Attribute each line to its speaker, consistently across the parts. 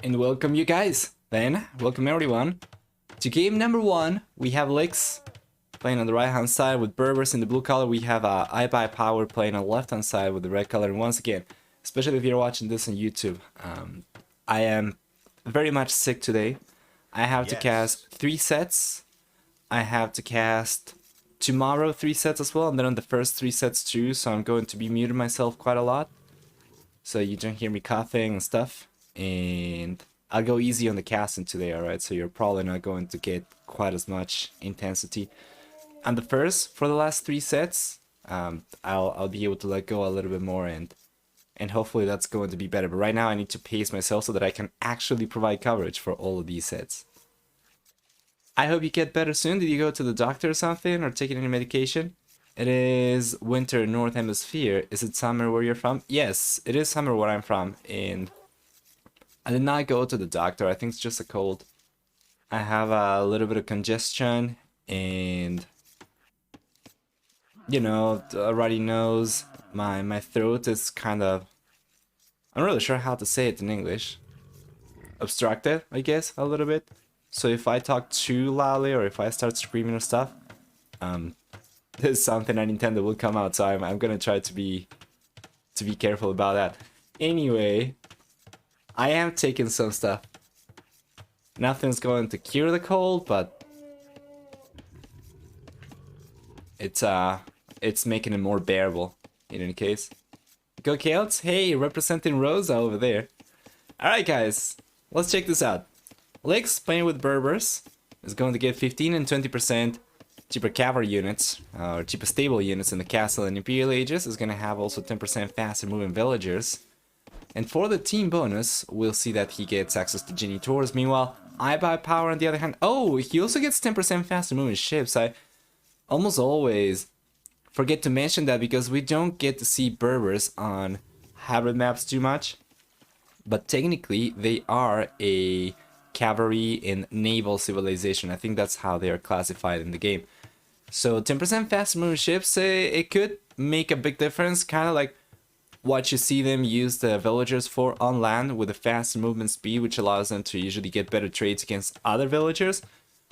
Speaker 1: And welcome you guys, then, welcome everyone, to game number 1. We have Licks playing on the right hand side with Berbers in the blue color. We have iBUYPOWER playing on the left hand side with the red color. And once again, especially if you're watching this on YouTube, I am very much sick today. I have to cast 3 sets. I have to cast tomorrow 3 sets as well, and then on the first 3 sets too, so I'm going to be muting myself quite a lot, so you don't hear me coughing and stuff. And I'll go easy on the casting today, alright? So you're probably not going to get quite as much intensity. And the first, for the last 3 sets, I'll be able to let go a little bit more, and hopefully that's going to be better. But right now I need to pace myself so that I can actually provide coverage for all of these sets. I hope you get better soon. Did you go to the doctor or something, or taking any medication? It is winter in North Hemisphere. Is it summer where you're from? Yes, it is summer where I'm from, and I did not go to the doctor. I think it's just a cold. I have a little bit of congestion, and you know, a runny nose. My throat is kind of, I'm not really sure how to say it in English. Obstructed, I guess, a little bit. So if I talk too loudly or if I start screaming or stuff, this is something unintended will come out. So I'm gonna try to be careful about that. Anyway, I am taking some stuff. Nothing's going to cure the cold, but it's making it more bearable in any case. Go Celts! Hey, representing Rosa over there. Alright guys, let's check this out. Licks playing with Berbers is going to get 15 and 20% cheaper cavalry units, or cheaper stable units in the castle and Imperial Ages. Is going to have also 10% faster moving villagers. And for the team bonus, we'll see that he gets access to Genie Tours. Meanwhile, iBUYPOWER on the other hand, oh, he also gets 10% faster moving ships. I almost always forget to mention that because we don't get to see Berbers on hybrid maps too much. But technically, they are a cavalry and naval civilization. I think that's how they are classified in the game. So 10% faster moving ships, it could make a big difference, kind of like what you see them use the villagers for on land with a faster movement speed, which allows them to usually get better trades against other villagers.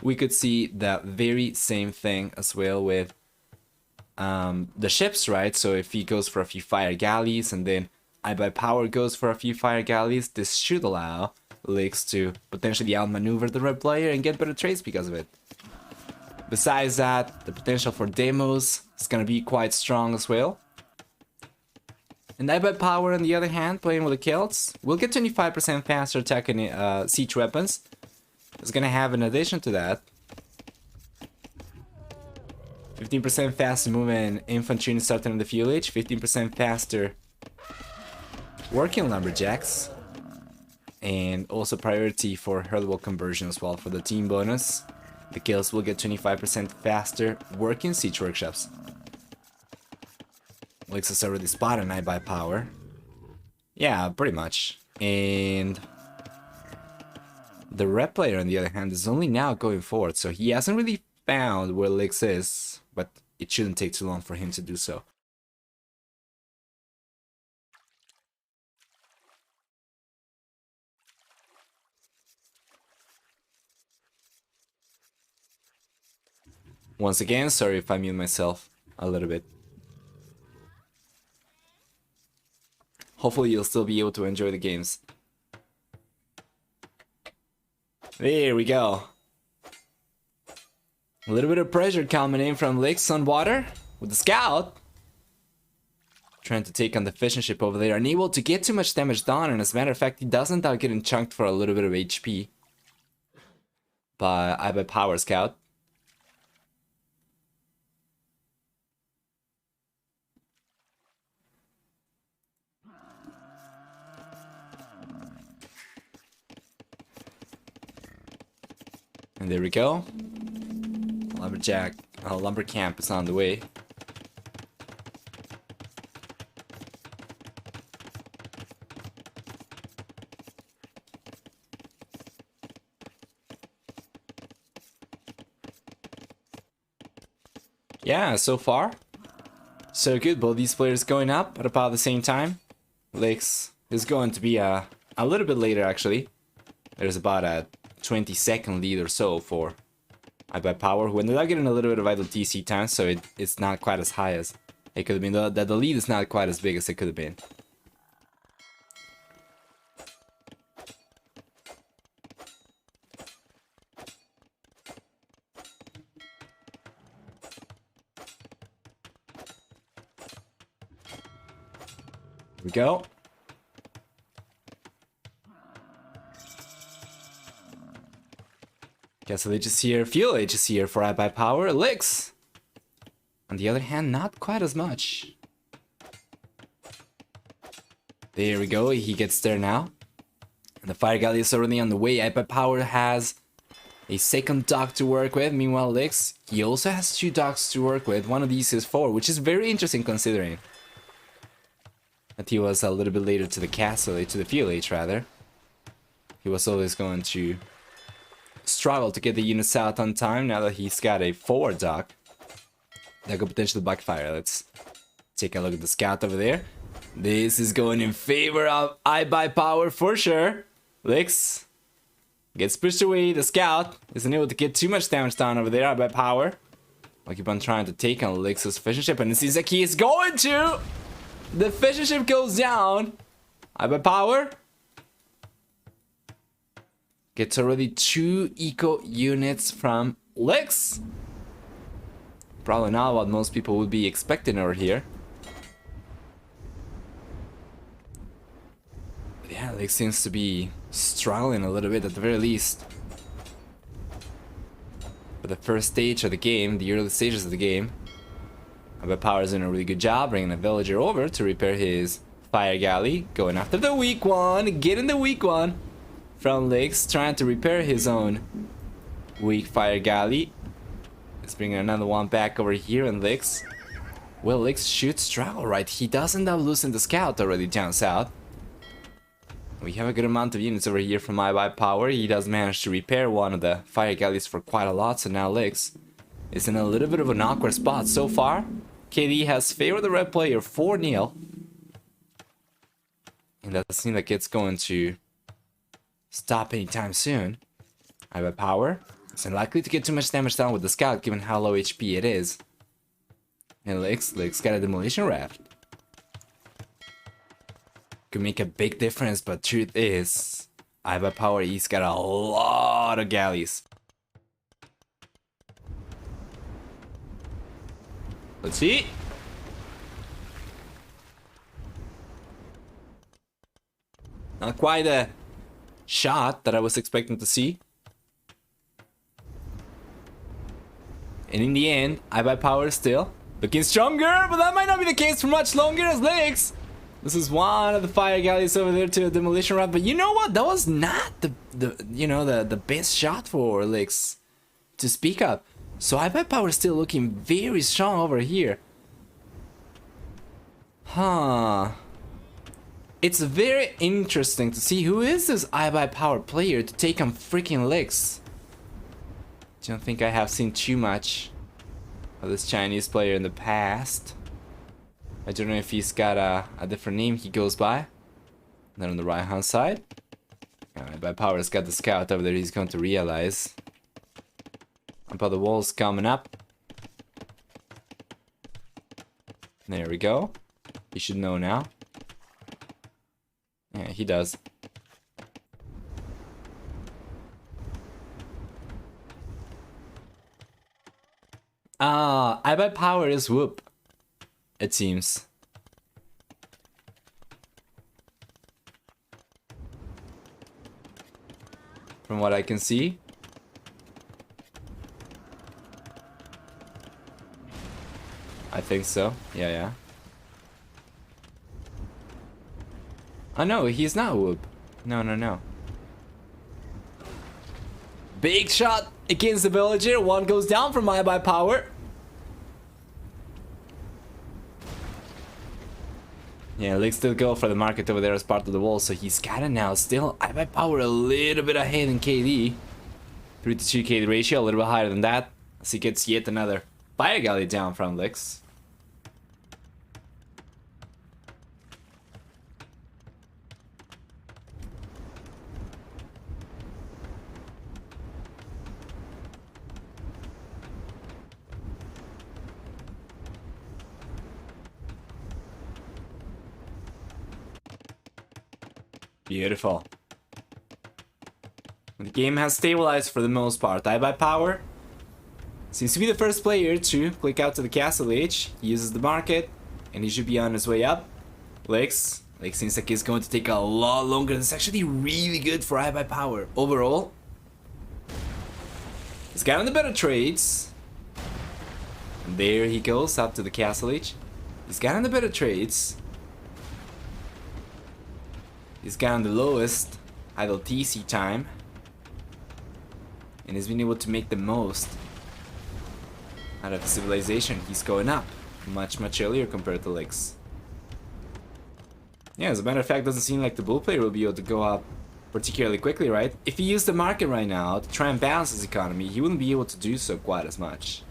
Speaker 1: We could see that very same thing as well with the ships, right? So if he goes for a few fire galleys and then iBUYPOWER goes for a few fire galleys, this should allow Licks to potentially outmaneuver the red player and get better trades because of it. Besides that, the potential for demos is going to be quite strong as well. And iBUYPOWER on the other hand, playing with the Celts, will get 25% faster attacking siege weapons. It's going to have, in addition to that, 15% faster movement infantry starting in the fuel age, 15% faster working lumberjacks, and also priority for herdable conversion as well for the team bonus. The Celts will get 25% faster working siege workshops. Licks is already spotted an iBUYPOWER. Yeah, pretty much. And the red player on the other hand is only now going forward, so he hasn't really found where Licks is, but it shouldn't take too long for him to do so. Once again, sorry if I mute myself a little bit. Hopefully you'll still be able to enjoy the games. There we go. A little bit of pressure coming in from Licks on water with the scout. Trying to take on the fishing ship over there. Unable to get too much damage done, and as a matter of fact, he doesn't without getting chunked for a little bit of HP by iBUYPOWER scout. And there we go. Lumber camp is on the way. Yeah, so far, so good. Both these players going up at about the same time. Licks is going to be a little bit later actually. There's about a 20-second lead or so for iBUYPOWER, who ended up getting a little bit of idle TC time, so it's not quite as high as it could have been. The lead is not quite as big as it could have been. Here we go. Castle H is here, Fuel H is here for iBUYPOWER. Licks! On the other hand, not quite as much. There we go, he gets there now. And the Fire Galley is already on the way. iBUYPOWER has a second dock to work with. Meanwhile, Licks, he also has 2 docks to work with. One of these is 4, which is very interesting considering that he was a little bit later to the Castle H, to the Fuel H rather. He was always going to struggle to get the units out on time. Now that he's got a forward dock that could potentially backfire. Let's take a look at the scout over there. This is going in favor of iBUYPOWER for sure. Licks gets pushed away. The scout isn't able to get too much damage down over there. iBUYPOWER will keep on trying to take on Licks' fishing ship, and it seems like he is going to. The fishing ship goes down. iBUYPOWER gets already 2 eco units from Licks. Probably not what most people would be expecting over here. But yeah, Licks seems to be struggling a little bit at the very least. For the first stage of the game, the early stages of the game, iBUYPOWER is doing a really good job bringing a villager over to repair his fire galley. Going after the weak one, getting the weak one from Licks, trying to repair his own weak fire galley. Let's bring another one back over here, and Licks, well, Licks should struggle, right? He does end up losing the scout already down south. We have a good amount of units over here from iBUYPOWER. He does manage to repair one of the fire galleys for quite a lot, so now Licks is in a little bit of an awkward spot. So far, KD has favored the red player 4-0. And that doesn't seem like it's going to stop anytime soon. iBUYPOWER is unlikely to get too much damage down with the scout given how low HP it is. And Licks got a demolition raft. Could make a big difference, but truth is, iBUYPOWER, he's got a lot of galleys. Let's see. Not quite a shot that I was expecting to see. And in the end, iBUYPOWER is still looking stronger, but that might not be the case for much longer as Licks. This is one of the fire galleys over there to a demolition raft, but you know what? That was not the best shot for Licks to speak of. So iBUYPOWER is still looking very strong over here. Huh. It's very interesting to see who is this iBUYPOWER player to take on freaking Licks. Don't think I have seen too much of this Chinese player in the past. I don't know if he's got a different name he goes by. Then on the right hand side, iBUYPOWER's got the scout over there. He's going to realize about the walls coming up. There we go. He should know now. Yeah, he does. iBUYPOWER is whoop, it seems. From what I can see. I think so. Yeah. Oh no, he's not whoop. No. Big shot against the villager. One goes down from iBUYPOWER. Yeah, Licks still go for the market over there as part of the wall, so he's got it now. Still, iBUYPOWER a little bit ahead in KD. 3 to 2 KD ratio, a little bit higher than that. As he gets yet another fire galley down from Licks. Beautiful. The game has stabilized for the most part. iBUYPOWER seems to be the first player to click out to the castle age. He uses the market, and he should be on his way up. Lix seems like it's going to take a lot longer. This is actually really good for iBUYPOWER overall. He's gotten the better trades. And there he goes up to the castle age. He's gotten the better trades. He's gotten the lowest idle TC time. And he's been able to make the most out of civilization. He's going up much earlier compared to Lix. Yeah, as a matter of fact, doesn't seem like the bull player will be able to go up particularly quickly, right? If he used the market right now to try and balance his economy, he wouldn't be able to do so quite as much.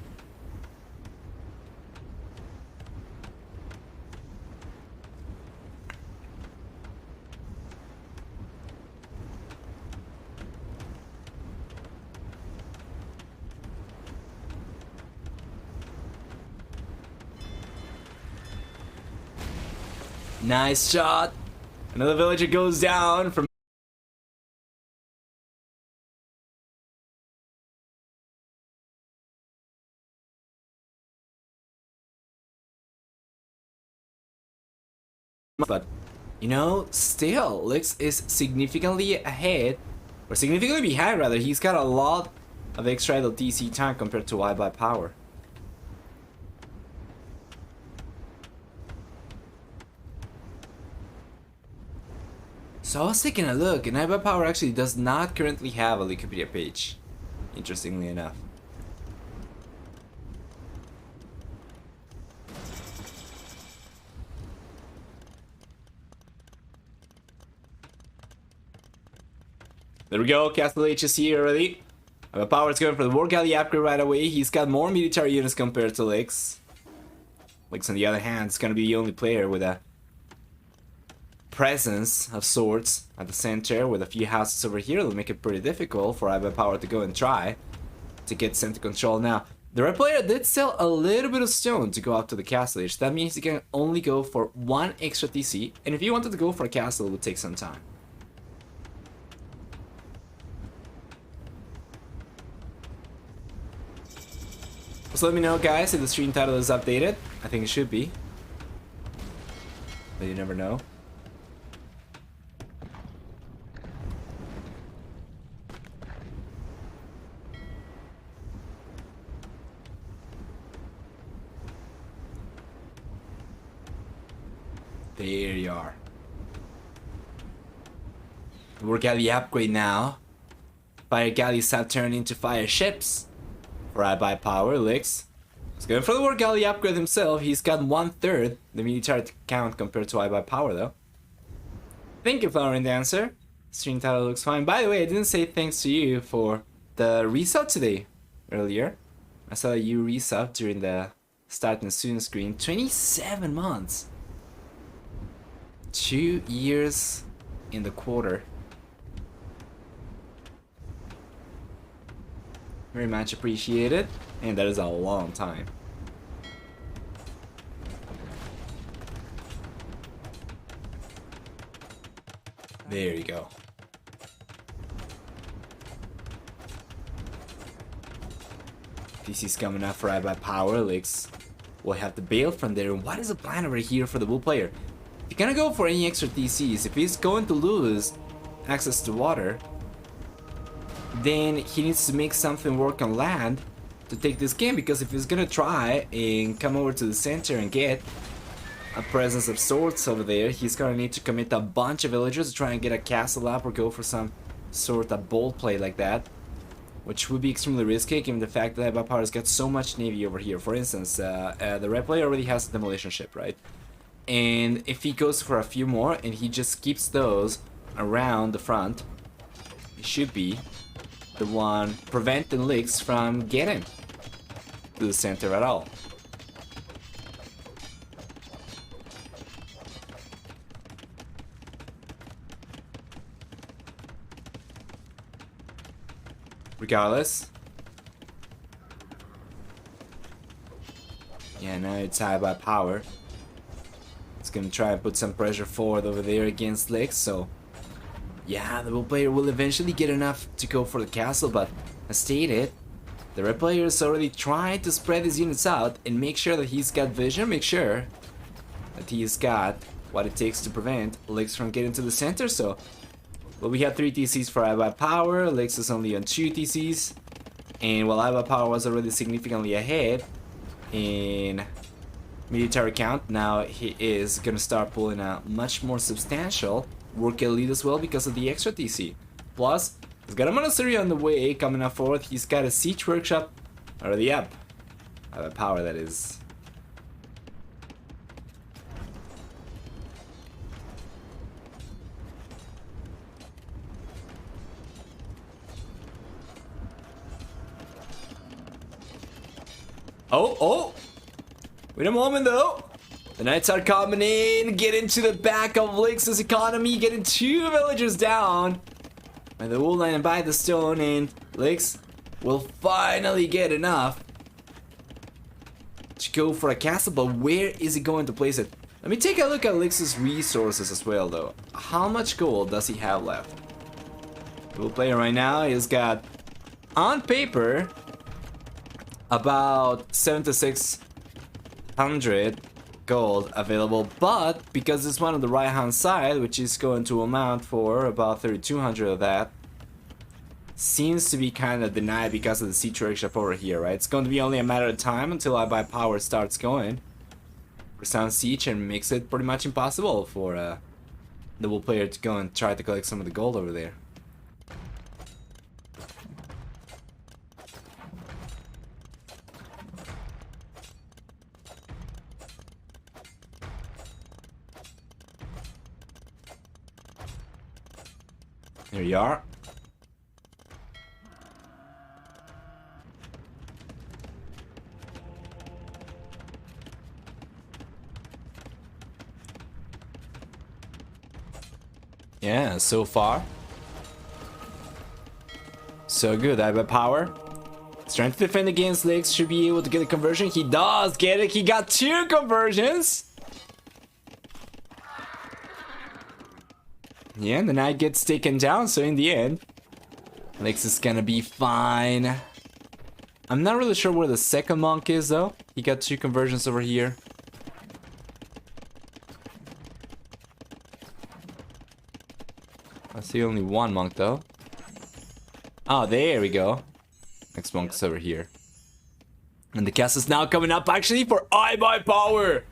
Speaker 1: Nice shot. Another villager goes down from... But, you know, still, Lix is significantly ahead, or significantly behind rather. He's got a lot of extra idle TC time compared to iBUYPOWER. So I was taking a look, and iBUYPOWER actually does not currently have a Wikipedia page, interestingly enough. There we go, Castle H is here already. iBUYPOWER is going for the War Galley upgrade right away. He's got more military units compared to Lix. Lix, on the other hand, is going to be the only player with a presence of sorts at the center with a few houses over here. It'll make it pretty difficult for iBUYPOWER to go and try to get center control. Now, the red player did sell a little bit of stone to go up to the castle age. That means he can only go for one extra TC, and if he wanted to go for a castle, it would take some time. So let me know, guys, if the stream title is updated. I think it should be, but you never know. There you are. War Galley upgrade now. Fire galleys have turned into fire ships. For iBUYPOWER, Lix is going for the War Galley upgrade himself. He's got 1/3 the military count compared to iBUYPOWER though. Thank you, Flower and Dancer. Stream title looks fine. By the way, I didn't say thanks to you for the resub today earlier. I saw you resub during the start and soon screen. 27 months. 2 years in the quarter. Very much appreciated, and that is a long time. There you go. DC's coming up for iBUYPOWER. Lix will have to bail from there. What is the plan over here for the bull player? If you're gonna go for any extra DCs, if he's going to lose access to water, then he needs to make something work on land to take this game, because if he's gonna try and come over to the center and get a presence of sorts over there, he's gonna need to commit a bunch of villagers to try and get a castle up or go for some sort of bold play like that, which would be extremely risky given the fact that iBUYPOWER's got so much navy over here. For instance, the red player already has a demolition ship, right? And if he goes for a few more and he just keeps those around the front, he should be the one preventing Lix from getting to the center at all. Regardless. Yeah, now it's iBUYPOWER. It's gonna try and put some pressure forward over there against Lix, so Yeah, the blue player will eventually get enough to go for the castle, but as stated, the red player is already trying to spread his units out and make sure that he's got vision, make sure that he's got what it takes to prevent Lix from getting to the center. So, well, we have 3 TCs for iBUYPOWER, Lix is only on 2 TCs, and while iBUYPOWER was already significantly ahead in military count, now he is gonna start pulling a much more substantial worker lead as well because of the extra TC. Plus, he's got a monastery on the way coming up forward. He's got a siege workshop already up. iBUYPOWER, that is. Oh! Wait a moment though. The knights are coming in, get into the back of Lix's economy, getting 2 villagers down by the wool line and by the stone, and Lix will finally get enough to go for a castle, but where is he going to place it? Let me take a look at Lix's resources as well though. How much gold does he have left? The wool player right now, he's got, on paper, about 7,600 gold available, but because it's one on the right hand side, which is going to amount for about 3,200 of that, seems to be kind of denied because of the siege workshop over here, right? It's going to be only a matter of time until iBUYPOWER starts going for sound siege and makes it pretty much impossible for the wool player to go and try to collect some of the gold over there. Here you are. Yeah, so far so good. iBUYPOWER is trying to defend against Lix, should be able to get a conversion. He does get it. He got 2 conversions. Yeah, and the knight gets taken down, so in the end, Lix is gonna be fine. I'm not really sure where the second monk is, though. He got 2 conversions over here. I see only 1 monk, though. Oh, there we go. Next monk's over here. And the cast is now coming up, actually, for iBUYPOWER.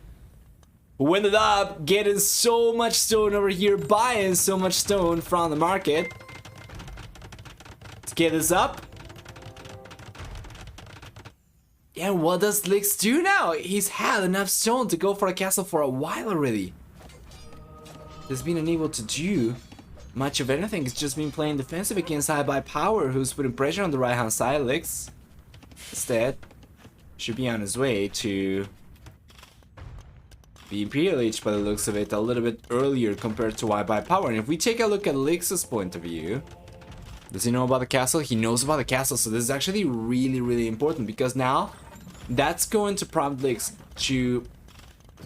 Speaker 1: Who ended up getting so much stone over here, buying so much stone from the market. Let's get this up. And what does Lix do now? He's had enough stone to go for a castle for a while already. He's been unable to do much of anything. He's just been playing defensive against iBUYPOWER, who's putting pressure on the right hand side. Lix, instead, should be on his way to the Imperial Age by the looks of it a little bit earlier compared to iBUYPOWER. And if we take a look at Lix's point of view, does he know about the castle? He knows about the castle, so this is actually really important, because now that's going to prompt Lix to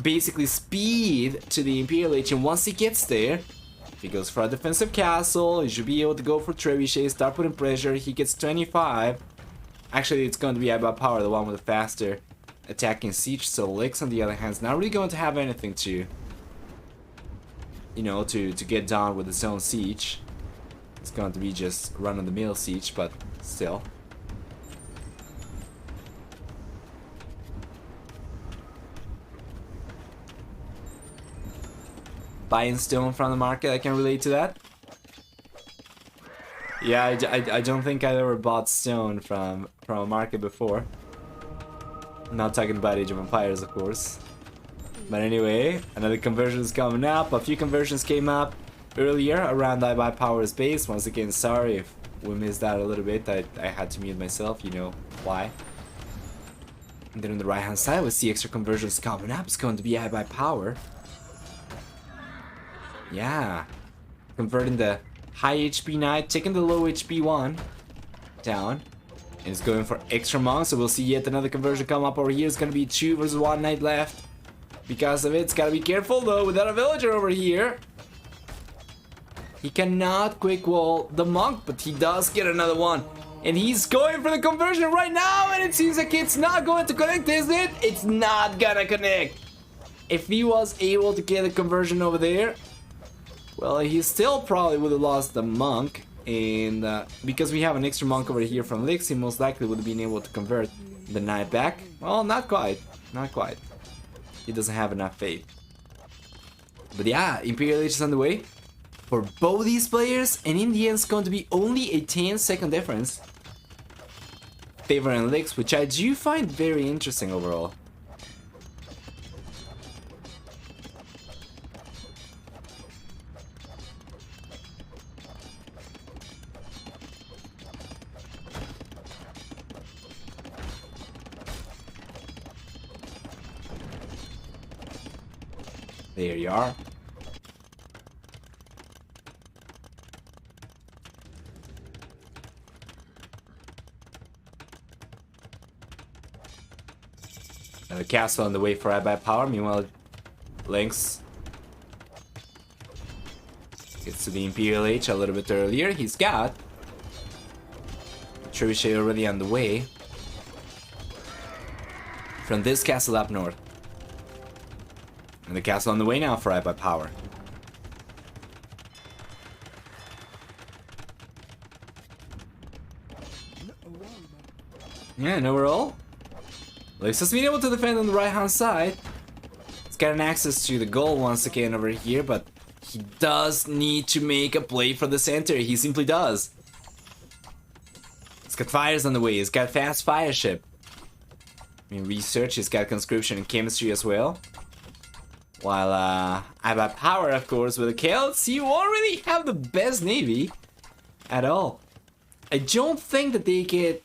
Speaker 1: basically speed to the Imperial Age, and once he gets there, if he goes for a defensive castle, he should be able to go for trebuchet, start putting pressure. He gets 25. Actually, it's going to be iBUYPOWER, the one with the faster attacking siege, so Lix on the other hand is not really going to have anything to, you know, to get done with his own siege. It's going to be just run-of-the-mill siege, but still. Buying stone from the market, I can relate to that. Yeah, I don't think I ever bought stone from a market before. I'm not talking about Age of Empires, of course. But anyway, another conversion is coming up. A few conversions came up earlier around iBUYPOWER's base. Once again, sorry if we missed that a little bit. I had to mute myself, you know why. And then on the right hand side, we see extra conversions coming up. It's going to be iBUYPOWER. Yeah. Converting the high HP knight, taking the low HP one down. And it's going for extra monks, so we'll see yet another conversion come up over here. It's gonna be 2 versus 1 knight left. Because of it, it's gotta be careful though, without a villager over here. He cannot quick wall the monk, but he does get another one. And he's going for the conversion right now, and it seems like it's not going to connect, is it? It's not gonna connect. If he was able to get a conversion over there, well, he still probably would have lost the monk. And because we have an extra monk over here from Lix, he most likely would have been able to convert the knight back. Well, not quite. Not quite. He doesn't have enough faith. But yeah, Imperial Age is on the way for both these players, and in the end it's going to be only a 10-second difference favoring Lix, which I do find very interesting overall. There you are. Another castle on the way for iBUYPOWER. Meanwhile, Lynx gets to the Imperial Age a little bit earlier. He's got Trebuchet already on the way from this castle up north. And the castle on the way now for iBUYPOWER. Yeah, no roll. Lix has been able to defend on the right hand side. He's got an access to the goal once again over here, but he does need to make a play for the center. He simply does. He's got fires on the way. He's got fast fire ship. In research, he's got conscription and chemistry as well. While iBUYPOWER, of course, with the kills, he won't really have the best navy at all. I don't think that they get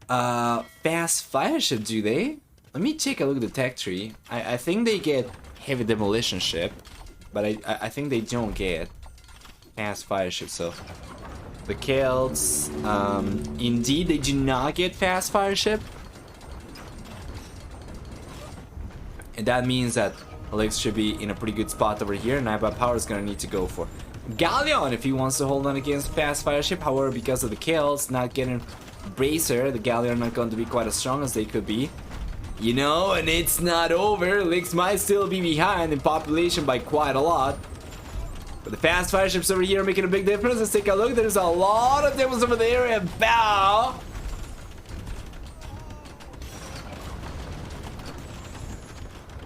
Speaker 1: fast fire ship, do they? Let me take a look at the tech tree. I think they get heavy demolition ship, but I think they don't get fast fire ship. So the Celts, indeed, they do not get fast fire ship, and that means that Lix should be in a pretty good spot over here, and iBUYPOWER is gonna need to go for Galleon if he wants to hold on against fast fire ship. However, because of the Celts not getting Bracer, the Galleon are not going to be quite as strong as they could be. You know, and it's not over. Lix might still be behind in population by quite a lot. But the fast fire ships over here are making a big difference. Let's take a look. There's a lot of demos over there, and bow.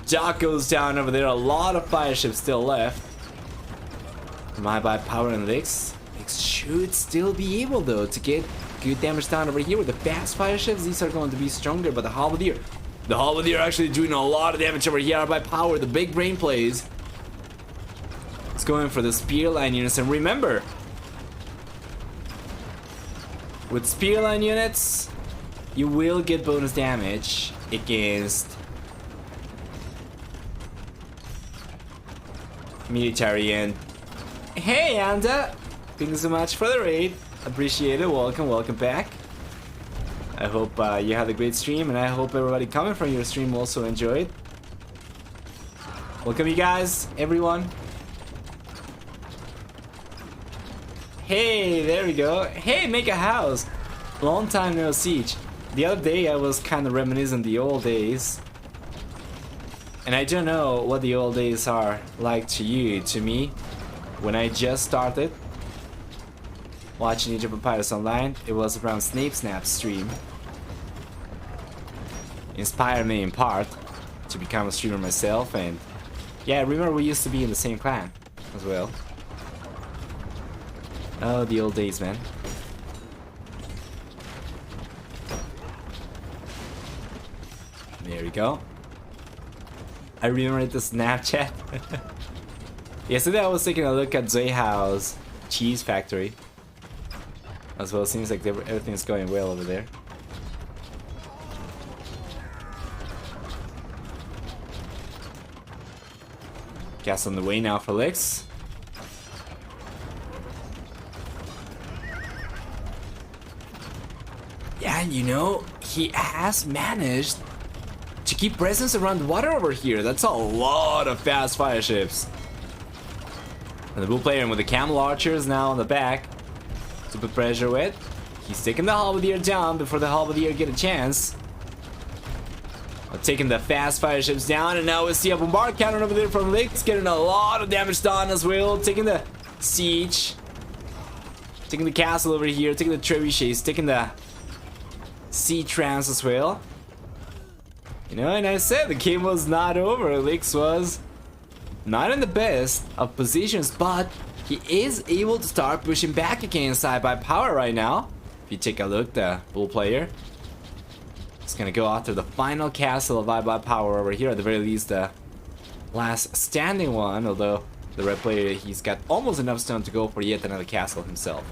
Speaker 1: Jock goes down over there. A lot of fire ships still left. iBUYPOWER and Lix. Lix should still be able, though, to get good damage down over here with the fast fire ships. These are going to be stronger, but the Halberdier. The Halberdier actually doing a lot of damage over here iBUYPOWER. The big brain plays. It's going for the spear line units, and remember, with spear line units, you will get bonus damage against military. And hey, Anda, thank you so much for the raid. Appreciate it. Welcome back. I hope you had a great stream, and I hope everybody coming from your stream also enjoyed. Welcome, you guys, everyone. Hey, there we go. Hey, make a house. Long time no siege. The other day I was kind of reminiscing the old days. And I don't know what the old days are like to you, to me. When I just started watching Age of Empires Online, it was around Snape Snap's stream. Inspired me in part to become a streamer myself, and yeah, I remember we used to be in the same clan as well. Oh, the old days, man. There we go. I remember the Snapchat. Yesterday I was taking a look at Zayhao's cheese factory. As well, it seems like everything's going well over there. Gas on the way now for Lix. Yeah, you know, he has managed to keep presence around water over here. That's a lot of fast fire ships. And the blue player with the camel archers now on the back to put pressure with. He's taking the halberdier down before the halberdier get a chance. Taking the fast fire ships down, and now we see a bombard cannon over there from Lix getting a lot of damage done as well. Taking the siege, taking the castle over here, taking the trebuchets, taking the sea trams as well. You know, and I said the game was not over. Lix was not in the best of positions, but he is able to start pushing back against iBUYPOWER right now. If you take a look, the bull player is gonna go after the final castle of iBUYPOWER over here, at the very least the last standing one, although the red player, he's got almost enough stone to go for yet another castle himself.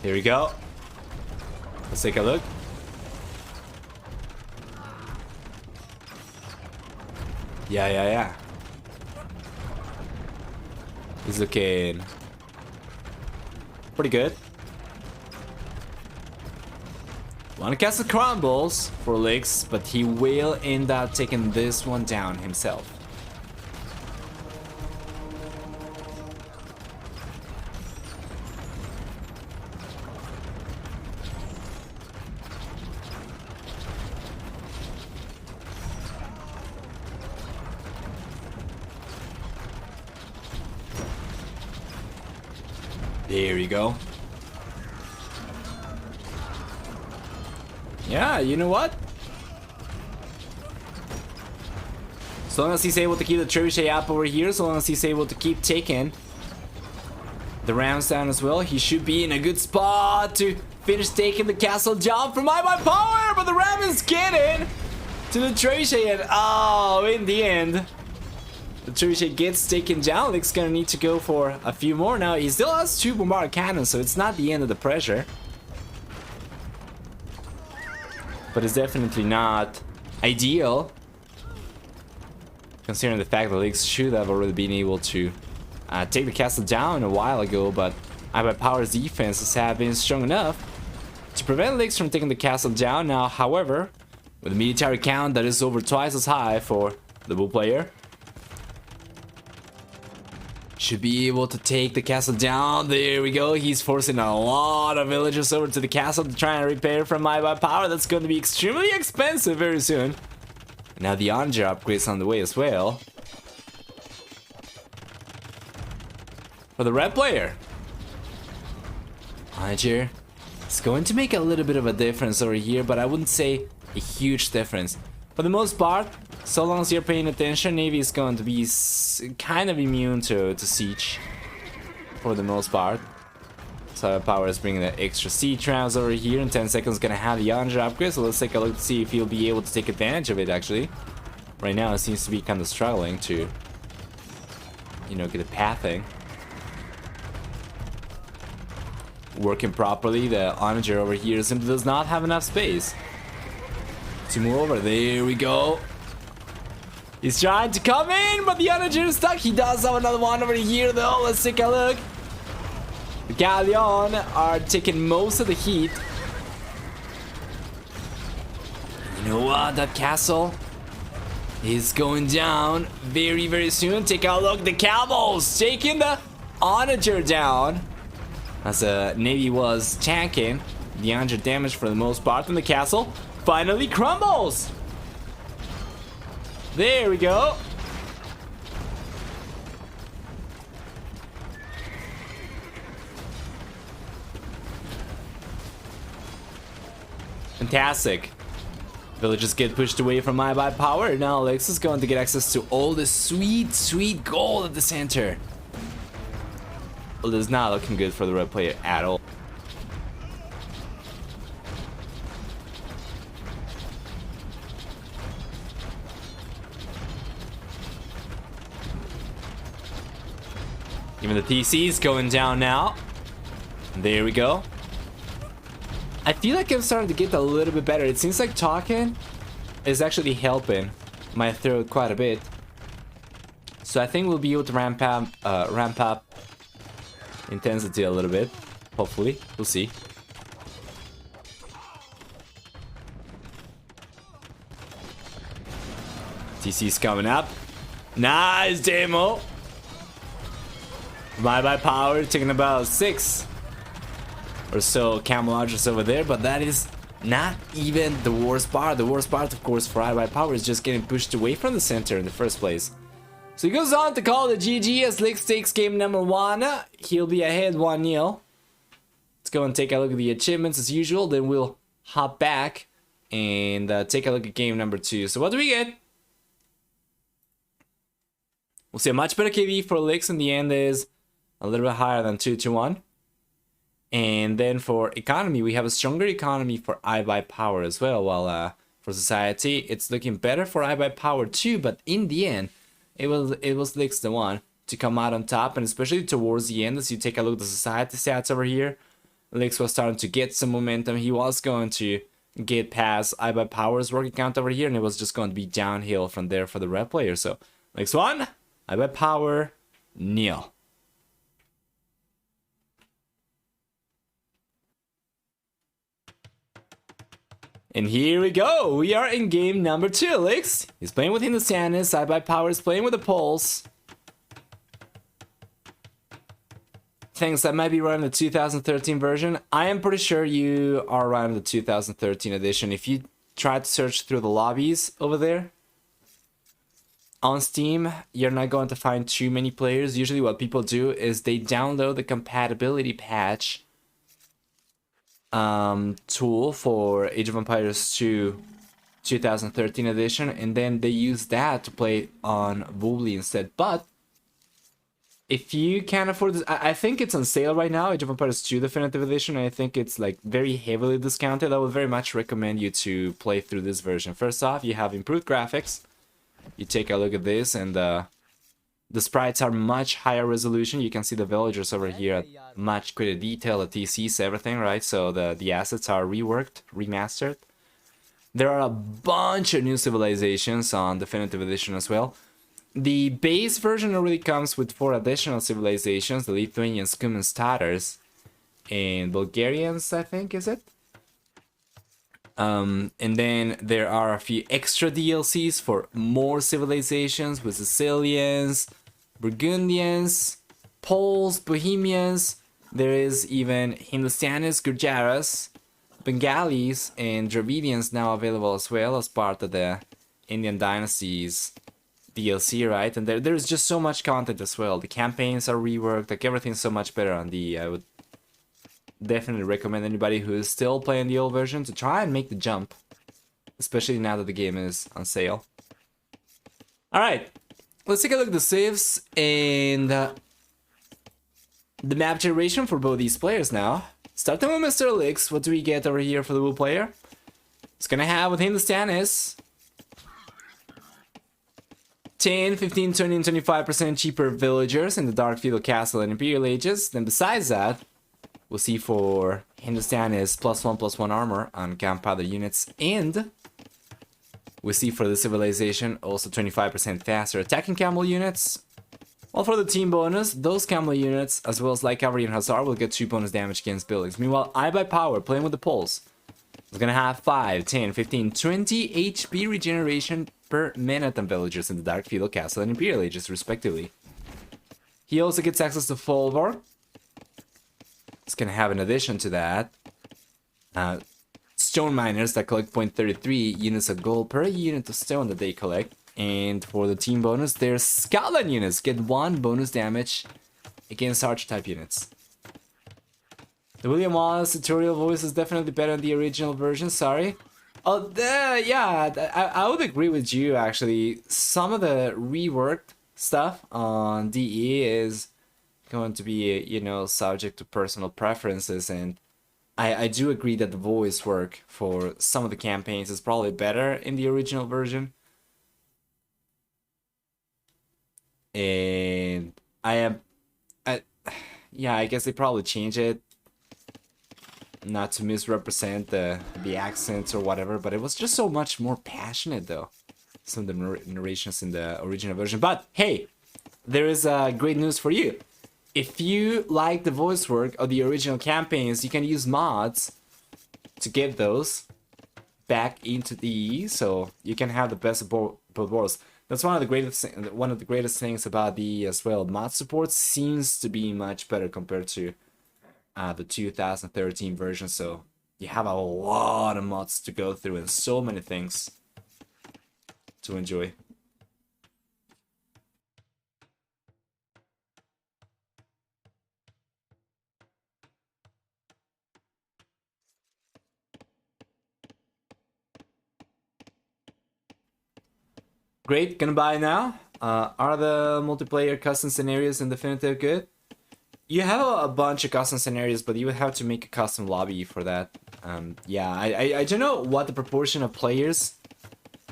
Speaker 1: Here we go. Let's take a look. Yeah. He's looking pretty good. One castle crumbles for Lix, but he will end up taking this one down himself. There you go. Yeah, you know what? So long as he's able to keep the trebuchet up over here, so long as he's able to keep taking the rams down as well, he should be in a good spot to finish taking the castle down from iBUYPOWER. But the ram is getting to the trebuchet, and oh, in the end, the trebuchet gets taken down. Lix gonna need to go for a few more now. He still has 2 bombard cannons, so it's not the end of the pressure. But it's definitely not ideal, considering the fact that Lix should have already been able to take the castle down a while ago, but iBUYPOWER's defenses have been strong enough to prevent Lix from taking the castle down now. However, with a military count that is over twice as high for the bull player, should be able to take the castle down. There we go. He's forcing a lot of villagers over to the castle to try and repair from iBUYPOWER. That's going to be extremely expensive very soon. And now the onager upgrade's on the way as well. For the red player, onager is going to make a little bit of a difference over here, but I wouldn't say a huge difference. For the most part, so long as you're paying attention, Navy is going to be kind of immune to siege for the most part. So iBUYPOWER is bringing the extra sea trams over here. In 10 seconds, gonna have the onager upgrade. So let's take a look to see if he'll be able to take advantage of it. Actually, right now it seems to be kind of struggling to, you know, get a pathing working properly. The onager over here simply does not have enough space to move over. There we go. He's trying to come in, but the onager is stuck. He does have another one over here, though. Let's take a look. The galleon are taking most of the heat. You know what? That castle is going down very, very soon. Take a look. The camels taking the onager down. As the Navy was tanking, the onager damage for the most part, and the castle finally crumbles. There we go. Fantastic. Villagers get pushed away from iBUYPOWER. Now Lix is going to get access to all the sweet, sweet gold at the center. Well, it's not looking good for the red player at all. Even the TC is going down now. There we go. I feel like I'm starting to get a little bit better. It seems like talking is actually helping my throat quite a bit. So I think we'll be able to ramp up intensity a little bit. Hopefully, we'll see. TC's coming up. Nice demo. iBUYPOWER taking about 6 or so camouflages over there, but that is not even the worst part. The worst part, of course, for iBUYPOWER is just getting pushed away from the center in the first place. So he goes on to call it GG as Lix takes game number 1. He'll be ahead 1-0. Let's go and take a look at the achievements as usual, then we'll hop back and take a look at game number 2. So what do we get? We'll see a much better KD for Lix. In the end is a little bit higher than 2-1. And then for economy, we have a stronger economy for iBUYPOWER as well. While for society, it's looking better for iBUYPOWER too. But in the end, it was Lix the one to come out on top. And especially towards the end, as you take a look at the society stats over here, Lix was starting to get some momentum. He was going to get past iBUYPOWER's working count over here, and it was just going to be downhill from there for the red player. So Lix 1, iBUYPOWER 0. And here we go. We are in game number 2. Lix, he's playing with Hindustanis. iBUYPOWER is playing with the Poles. Things that might be running the 2013 version. I am pretty sure you are running the 2013 edition. If you try to search through the lobbies over there on Steam, you're not going to find too many players. Usually what people do is they download the compatibility patch tool for Age of Empires 2 2013 edition, and then they use that to play on Wooly instead. But if you can't afford this, I think it's on sale right now, Age of Empires 2 Definitive Edition. I think it's like very heavily discounted. I would very much recommend you to play through this version. First off, you have improved graphics. You take a look at this, and the sprites are much higher resolution. You can see the villagers over here at much greater detail, the TCs, everything, right? So the assets are reworked, remastered. There are a bunch of new civilizations on Definitive Edition as well. The base version already comes with 4 additional civilizations: the Lithuanians, Cumans, Tatars, and Bulgarians, I think, is it? And then there are a few extra DLCs for more civilizations with Sicilians, Burgundians, Poles, Bohemians. There is even Hindustanis, Gurjaras, Bengalis, and Dravidians now available as well as part of the Indian Dynasties DLC, right? And there's just so much content as well. The campaigns are reworked, like everything's so much better on the... I would definitely recommend anybody who is still playing the old version to try and make the jump, especially now that the game is on sale. Alright, let's take a look at the saves and the map generation for both these players now. Starting with Mr. Lix, what do we get over here for the Wu player? It's gonna have with Hindustanis 10, 15, 20, and 25% cheaper villagers in the Dark Feudal Castle and Imperial Ages. Then besides that, we'll see for Hindustanis +1/+1 armor on gunpowder units, and we see for the civilization also 25% faster attacking camel units. While for the team bonus, those camel units, as well as Light Cavalry and Hussar, will get 2 bonus damage against buildings. Meanwhile, iBUYPOWER, playing with the Poles, is gonna have 5, 10, 15, 20 HP regeneration per minute on villagers in the Dark Feudal Castle and Imperial Ages, respectively. He also gets access to Folvar. It's gonna have, in addition to that, stone miners that collect 0.33 units of gold per unit of stone that they collect. And for the team bonus, their Scotland units get 1 bonus damage against archer type units. The William Wallace tutorial voice is definitely better than the original version, sorry. Oh, yeah, I would agree with you, actually. Some of the reworked stuff on DE is going to be, you know, subject to personal preferences, and I do agree that the voice work for some of the campaigns is probably better in the original version. And yeah, I guess they probably change it not to misrepresent the accents or whatever, but it was just so much more passionate though, some of the narrations in the original version. But hey, there is great news for you. If you like the voice work of the original campaigns, you can use mods to get those back into the so you can have the best of both worlds. That's one of the greatest things about the as well. Mod support seems to be much better compared to the 2013 version. So you have a lot of mods to go through and so many things to enjoy. Great, gonna buy now. Are the multiplayer custom scenarios in Definitive good? You have a bunch of custom scenarios, but you would have to make a custom lobby for that. Yeah, I don't know what the proportion of players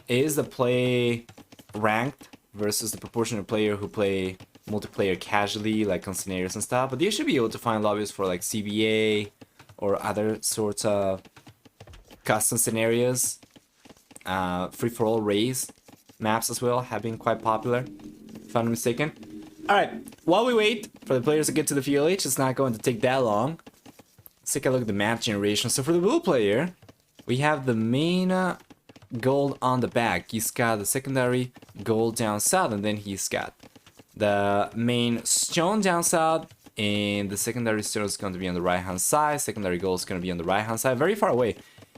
Speaker 1: is that play ranked versus the proportion of player who play multiplayer casually, like on scenarios and stuff. But you should be able to find lobbies for like CBA or other sorts of custom scenarios. Free-for-all race maps as well have been quite popular, if I'm not mistaken. Alright, while we wait for the players to get to the VLH, it's not going to take that long. Let's take a look at the map generation. So for the blue player, we have the main gold on the back. He's got the secondary gold down south, and then he's got the main stone down south, and the secondary stone is going to be on the right hand side. Secondary gold is going to be on the right hand side, very far away.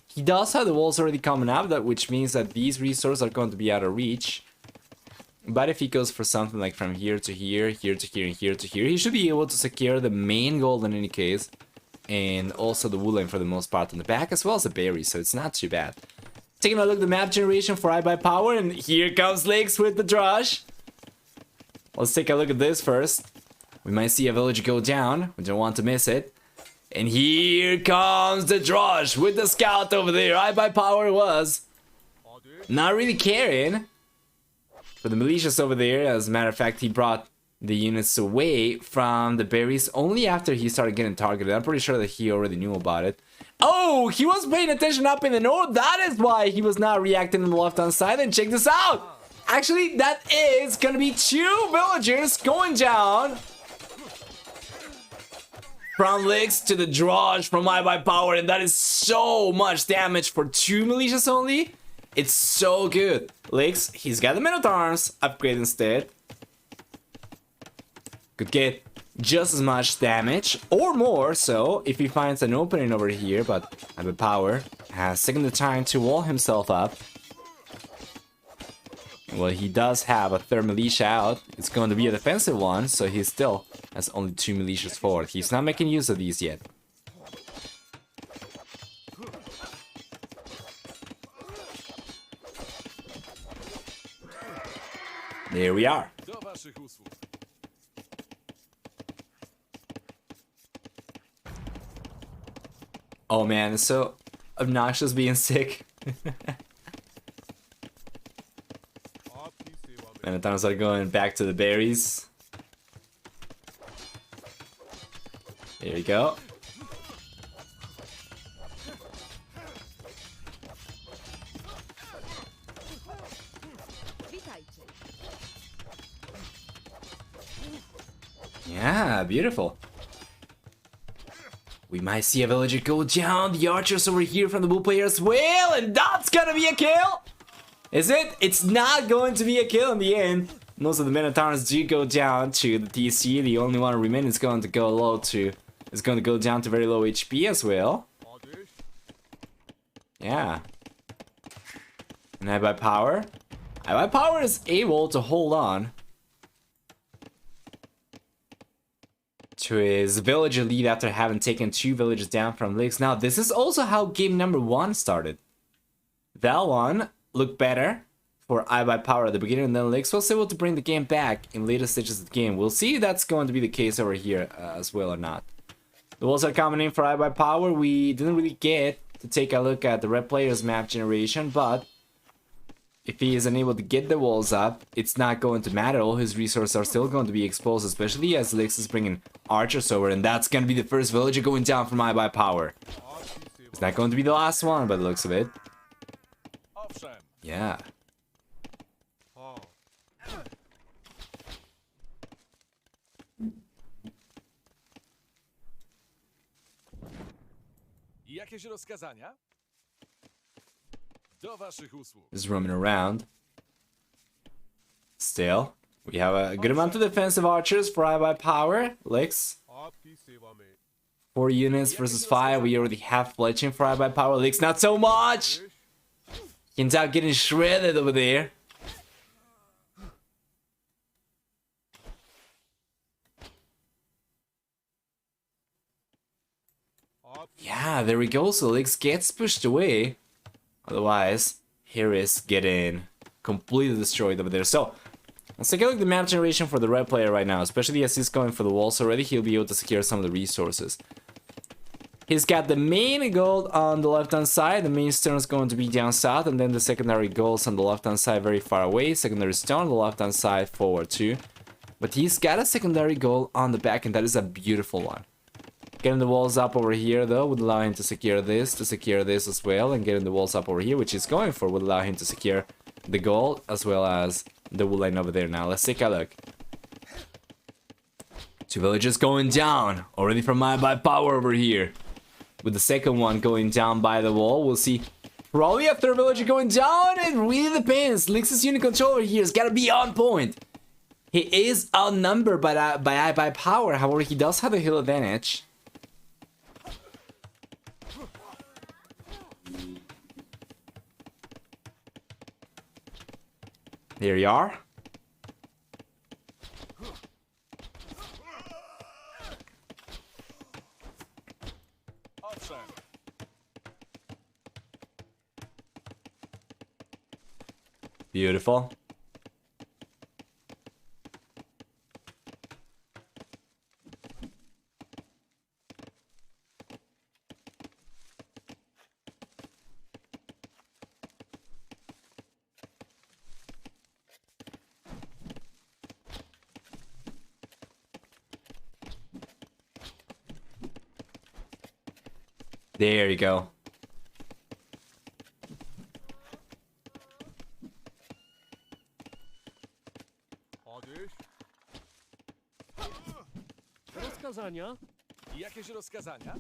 Speaker 1: He does have the walls already coming up, which means that these resources are going to be out of reach. But if he goes for something like from here to here, here to here, and here to here, he should be able to secure the main gold in any case. And also the wood line for the most part on the back, as well as the berries, so it's not too bad. Taking a look at the map generation for iBUYPOWER, and here comes Lakes with the Drush. Let's take a look at this first. We might see a village go down, we don't want to miss it. And here comes the Drush with the scout over there. iBUYPOWER was not really caring for the militias over there. As a matter of fact, he brought the units away from the berries only after he started getting targeted. I'm pretty sure that he already knew about it. Oh, he was paying attention up in the north. That is why he was not reacting on the left-hand side. And check this out. Actually, that is going to be 2 villagers going down. From Licks to the Drush from iBUYPOWER, and that is so much damage for 2 militias only. It's so good. Licks, he's got the Minotaurs upgrade instead. Could get just as much damage or more, so if he finds an opening over here, but iBUYPOWER has taken the time to wall himself up. Well, he does have a 3rd militia out. It's going to be a defensive one, so he still has only 2 militias forward. He's not making use of these yet. There we are. Oh man, it's so obnoxious being sick. And the times are going back to the berries. There we go. Yeah, beautiful. We might see a villager go down. The archers over here from the blue player as well, and that's gonna be a kill. Is it? It's not going to be a kill in the end. Most of the Minotaurs do go down to the TC. The only one remaining is going to go low to... is going to go down to very low HP as well. Yeah. And iBUYPOWER. iBUYPOWER is able to hold on to his villager lead after having taken 2 villages down from Licks. Now, this is also how game number 1 started. That one looked better for iBUYPOWER at the beginning, and then Licks was able to bring the game back in later stages of the game. We'll see if that's going to be the case over here as well or not. The walls are coming in for iBUYPOWER. We didn't really get to take a look at the red player's map generation, but if he is unable to get the walls up, it's not going to matter. All his resources are still going to be exposed, especially as Licks is bringing archers over, and that's going to be the first villager going down from iBUYPOWER. It's not going to be the last one by the looks of it. Yeah. Just roaming around. Still, we have a good amount of defensive archers for iBUYPOWER. Licks. 4 units versus 5. We already have fletching for iBUYPOWER. Licks, not so much! Ends out getting shredded over there. Yeah, there we go. So Licks gets pushed away. Otherwise, here is getting completely destroyed over there. So, let's take a look at the map generation for the red player right now. Especially as he's going for the walls already, he'll be able to secure some of the resources. He's got the main gold on the left-hand side. The main stone is going to be down south. And then the secondary golds on the left-hand side very far away. Secondary stone on the left-hand side forward too. But he's got a secondary gold on the back, and that is a beautiful one. Getting the walls up over here though would allow him to secure this as well, and getting the walls up over here, which he's going for, would allow him to secure the gold as well as the wood line over there. Now let's take a look. 2 villagers going down already from iBUYPOWER over here, with the second one going down by the wall. We'll see probably a 3rd villager going down. It really depends. Lix's unit control over here has got to be on point. He is outnumbered by iBUYPOWER. However, he does have a hill advantage. There you are. Beautiful. There you go.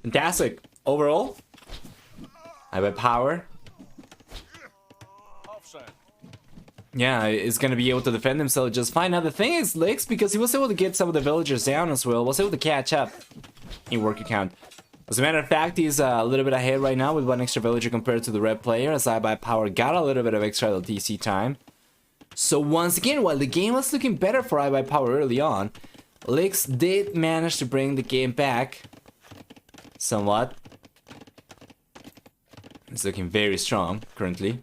Speaker 1: Fantastic. Overall, iBUYPOWER. Yeah, is going to be able to defend himself just fine. Now the thing is, Licks, because he was able to get some of the villagers down as well, was able to catch up in worker count. As a matter of fact, he's a little bit ahead right now with 1 extra villager compared to the red player, as iBUYPOWER got a little bit of extra LTC time. So once again, while the game was looking better for iBUYPOWER early on, Licks did manage to bring the game back somewhat. It's looking very strong currently.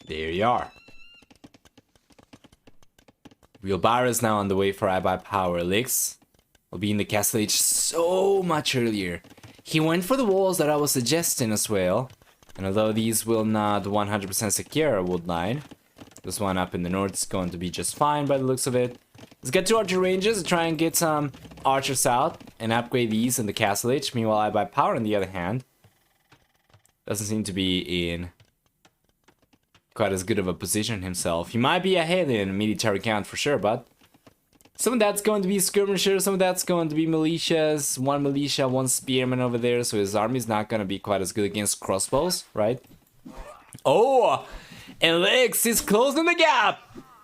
Speaker 1: There you are. Wheelbarrow is now on the way for iBUYPOWER. Licks will be in the castle age so much earlier. He went for the walls that I was suggesting as well. And although these will not 100% secure a wood line, this one up in the north is going to be just fine by the looks of it. Let's get to archer ranges and try and get some archers out and upgrade these in the castle age. Meanwhile, iBUYPOWER on the other hand doesn't seem to be in quite as good of a position himself. He might be ahead in military count for sure, but some of that's going to be skirmishers, some of that's going to be militias. 1 militia, 1 spearman over there, so his army's not going to be quite as good against crossbows, right? Oh, and Licks is closing the gap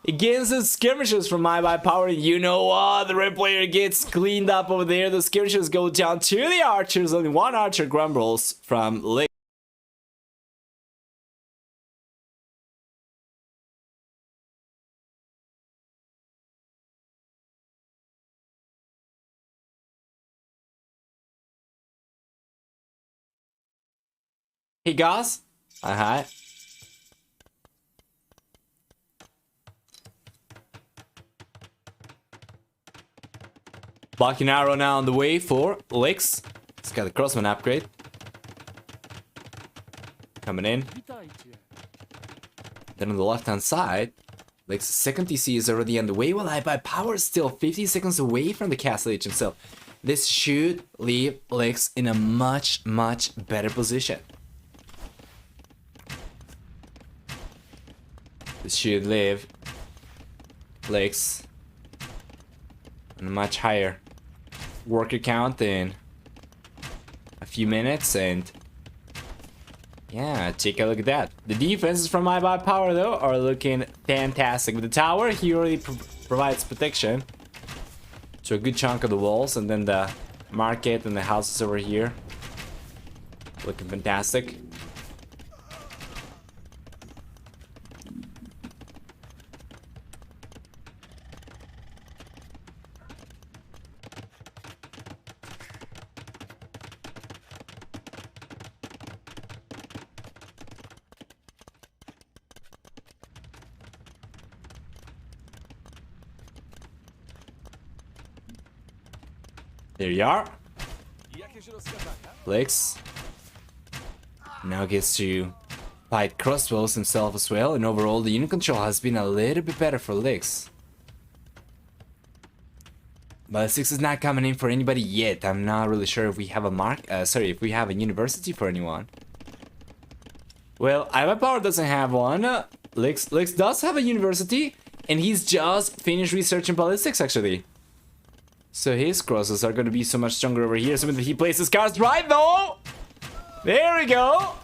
Speaker 1: against the skirmishers from iBUYPOWER. You know what? The red player gets cleaned up over there. The skirmishers go down to the archers. Only 1 archer grumbles from Licks. Hey guys, hi. Blocking arrow now on the way for Licks. He's got the crossman upgrade. Coming in. Then on the left hand side, Licks' second TC is already on the way, while iBUYPOWER is still 50 seconds away from the castle age himself. This should leave Licks in a much better position. This should leave Licks on a much higher worker count in a few minutes, and yeah, take a look at that. The defenses from iBUYPOWER though are looking fantastic. With the tower, he already provides protection to a good chunk of the walls, and then the market and the houses over here looking fantastic. There you are. Licks now gets to fight crossbows himself as well, and overall the unit control has been a little bit better for Licks. But 6 is not coming in for anybody yet. I'm not really sure if we have a if we have a university for anyone. Well, iBUYPOWER doesn't have one. Licks does have a university, and he's just finished researching ballistics actually. So his crosses are going to be so much stronger over here. So when he places cards right though. There we go.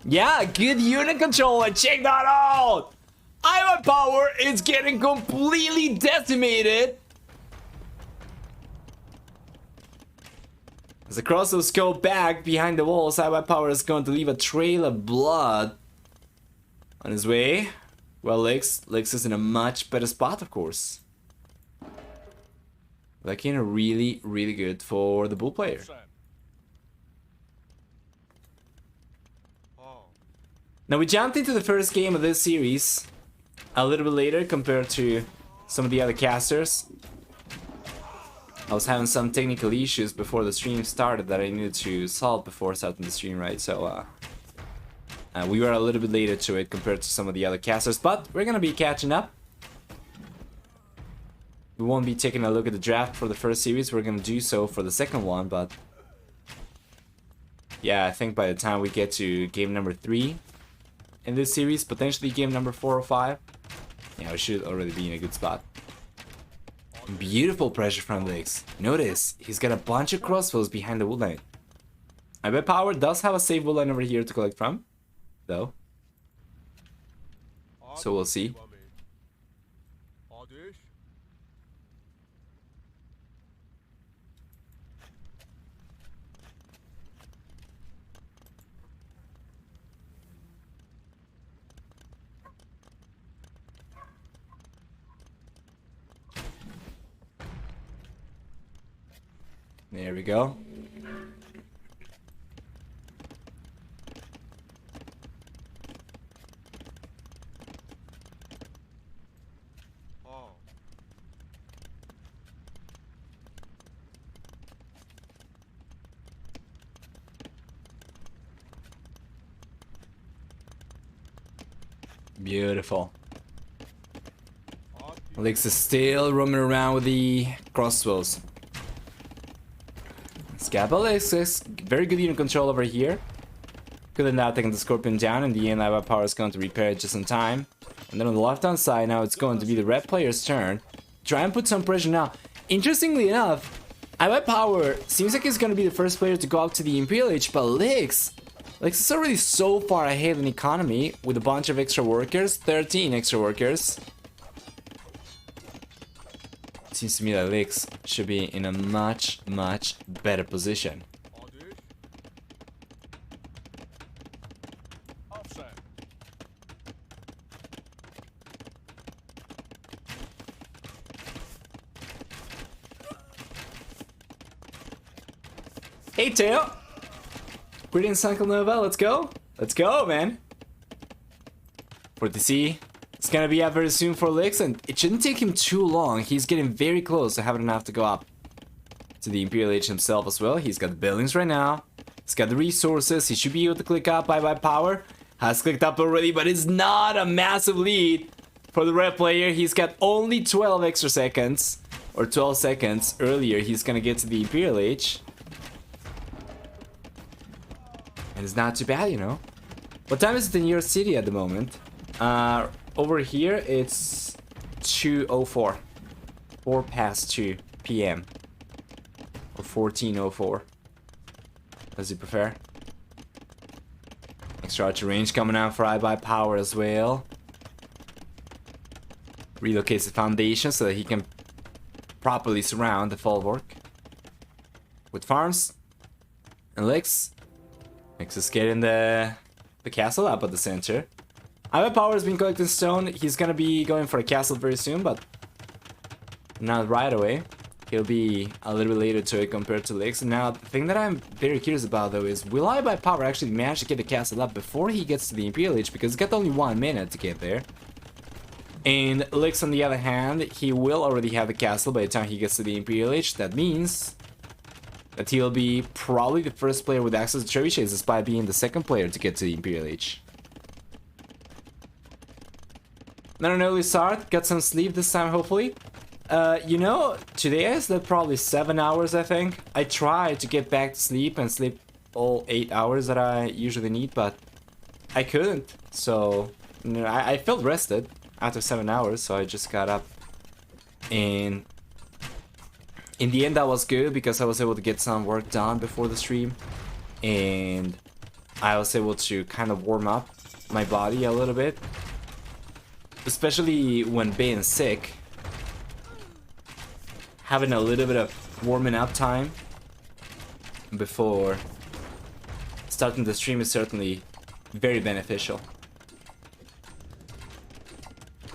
Speaker 1: Yeah, good unit control, and check that out. iBUYPOWER is getting completely decimated. As the crosses go back behind the walls, iBUYPOWER is going to leave a trail of blood on his way. Well, Licks is in a much better spot, of course. Looking really, really good for the bull player. Now we jumped into the first game of this series a little bit later compared to some of the other casters. I was having some technical issues before the stream started that I needed to solve before starting the stream, right? So we were a little bit later to it compared to some of the other casters, but we're gonna be catching up. We won't be taking a look at the draft for the first series. We're gonna do so for the second one, but yeah, I think by the time we get to game number 3 in this series, potentially game number 4 or 5, yeah, we should already be in a good spot. Beautiful pressure from Licks. Notice, he's got a bunch of crossbows behind the wood line. iBUYPOWER does have a safe wood line over here to collect from, though. So we'll see. There we go. Beautiful. Licks is still roaming around with the crossbows. Licks is very good unit control over here. Could have now taken the Scorpion down. In the end, iBUYPOWER is going to repair it just in time. And then on the left-hand side, now it's going to be the red player's turn. Try and put some pressure now. Interestingly enough, iBUYPOWER seems like he's going to be the first player to go up to the Imperial Age, but Licks is already so far ahead in economy with a bunch of extra workers, 13 extra workers. Seems to me that Licks should be in a much, much better position. Hey, Tail! Greetings, Uncle Nova, let's go! Let's go, man! For DC. It's gonna be up very soon for Licks, and it shouldn't take him too long. He's getting very close to having enough to go up to the Imperial Age himself as well. He's got the buildings right now. He's got the resources. He should be able to click up. iBUYPOWER has clicked up already, but it's not a massive lead for the red player. He's got only 12 extra seconds, or 12 seconds earlier. He's gonna get to the Imperial Age. And it's not too bad, you know. What time is it in your city at the moment? Over here, it's 2:04. 4 past 2 p.m. Or 14:04. As you prefer. Extra archer range coming out for iBUYPOWER as well. Relocates the foundation so that he can properly surround the folwark. With farms. And Lix. Lix is getting the castle up at the center. iBUYPOWER has been collecting stone. He's gonna be going for a castle very soon, but not right away. He'll be a little bit later to it compared to Lix. Now, the thing that I'm very curious about though is, will iBUYPOWER actually manage to get the castle up before he gets to the Imperial Age? Because he's got only 1 minute to get there. And Lix, on the other hand, he will already have the castle by the time he gets to the Imperial Age. That means that he'll be probably the first player with access to trebuchets, despite being the second player to get to the Imperial Age. Not an early start, got some sleep this time hopefully. You know, today I slept probably 7 hours, I think. I tried to get back to sleep and sleep all 8 hours that I usually need, but I couldn't. So, you know, I felt rested after 7 hours, so I just got up. And in the end that was good because I was able to get some work done before the stream. And I was able to kind of warm up my body a little bit. Especially when being sick. Having a little bit of warming up time before starting the stream is certainly very beneficial.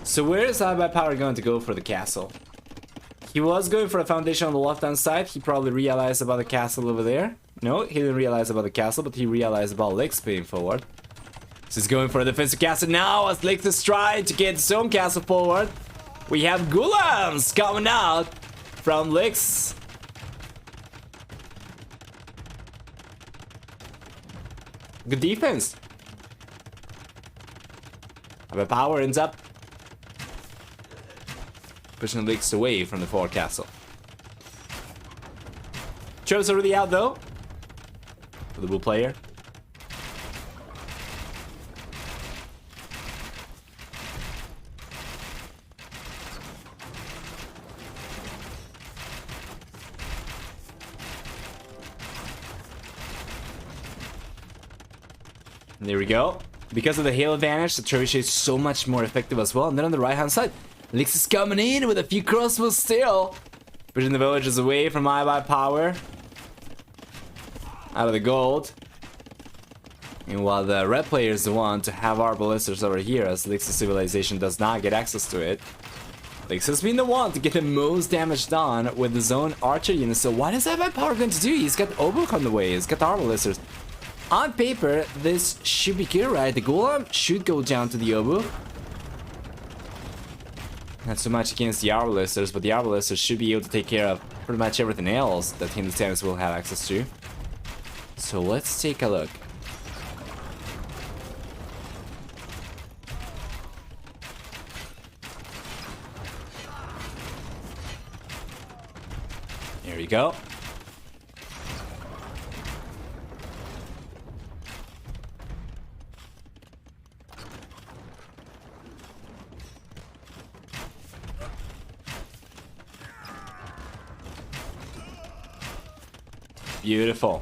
Speaker 1: So where is iBUYPOWER going to go for the castle? He was going for a foundation on the left hand side. He probably realized about the castle over there. No, he didn't realize about the castle, but he realized about Lix being forward. So he's going for a defensive castle now as Lix is trying to get his own castle forward. We have Gulams coming out from Lix. Good defense. iBUYPOWER ends up pushing Lix away from the forward castle. Cho's already out though. For the blue player. There we go. Because of the hail advantage, the trebuchet is so much more effective as well. And then on the right hand side, Lix is coming in with a few crossbows still. Pushing the villagers away from iBUYPOWER. Out of the gold. And while the red player is the one to have our ballistas over here, as Lix's civilization does not get access to it. Lix has been the one to get the most damage done with his own archer unit. So what is iBUYPOWER going to do? He's got Obuk on the way. He's got our ballistas. On paper, this should be good, right? The Golem should go down to the Obuk. Not so much against the Arbalisters, but the Arbalisters should be able to take care of pretty much everything else that Hindustans will have access to. So let's take a look. There we go. Beautiful.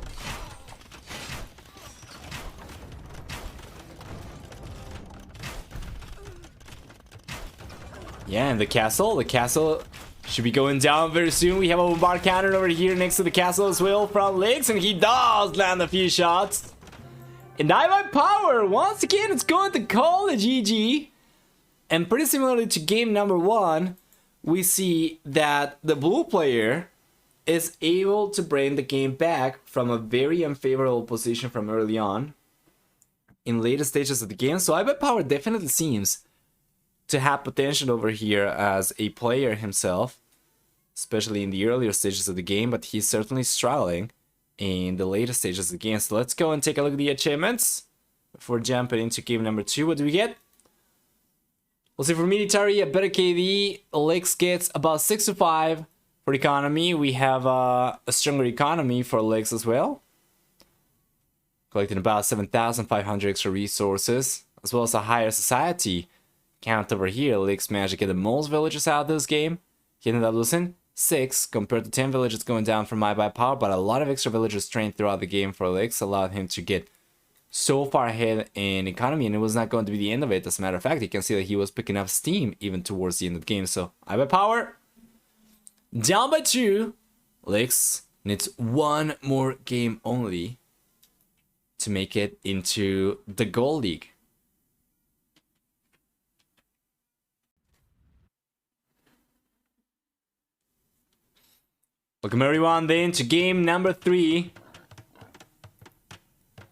Speaker 1: Yeah, and the castle should be going down very soon. We have a bombard cannon over here next to the castle as well from Lix, and he does land a few shots. And iBUYPOWER, once again, it's going to call the GG. And pretty similarly to game number 1, we see that the blue player is able to bring the game back from a very unfavorable position from early on in later stages of the game. So iBUYPOWER definitely seems to have potential over here as a player himself, especially in the earlier stages of the game, but he's certainly struggling in the later stages of the game. So let's go and take a look at the achievements before jumping into game number 2. What do we get? We'll see for military, a better KD. Lix gets about 6 to 5. For economy, we have a stronger economy for Lix as well. Collecting about 7,500 extra resources. as well as a higher society count over here. Lix managed to get the most villagers out of this game. He ended up losing 6 compared to 10 villagers going down from iBUYPOWER, but a lot of extra villagers trained throughout the game for Lix allowed him to get so far ahead in economy, and it was not going to be the end of it. As a matter of fact, you can see that he was picking up steam even towards the end of the game. So iBUYPOWER down by 2. Lix needs 1 more game only to make it into the Gold League. Welcome everyone then to game number 3.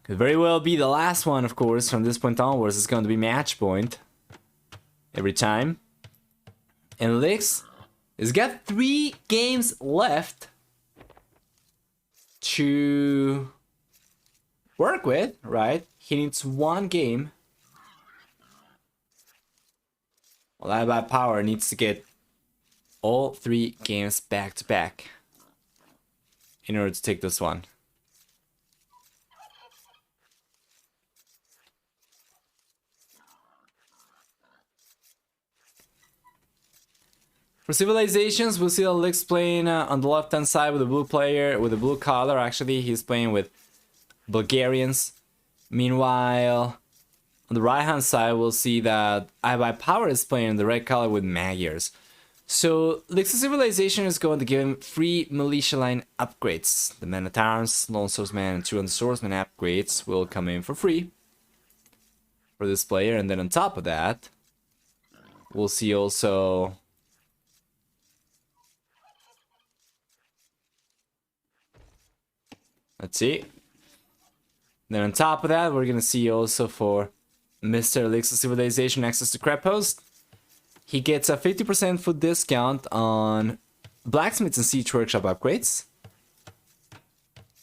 Speaker 1: Could very well be the last one, of course. From this point onwards, it's going to be match point every time. And Lix has got 3 games left to work with, right? He needs 1 game. Well, iBUYPOWER needs to get all 3 games back to back in order to take this one. For civilizations, we'll see Lix playing on the left-hand side with a blue player, with a blue color. Actually, he's playing with Bulgarians. Meanwhile, on the right-hand side, we'll see that iBUYPOWER is playing in the red color with Magyars. So, Lix's civilization is going to give him free militia line upgrades. The Man-at-Arms, Lone Swordsman, and 2 Swordsman upgrades will come in for free for this player. And then on top of that, we'll see also let's see. Then on top of that, we're gonna see also for Mr. Lix's civilization access to Crab Post. He gets a 50% food discount on blacksmiths and siege workshop upgrades.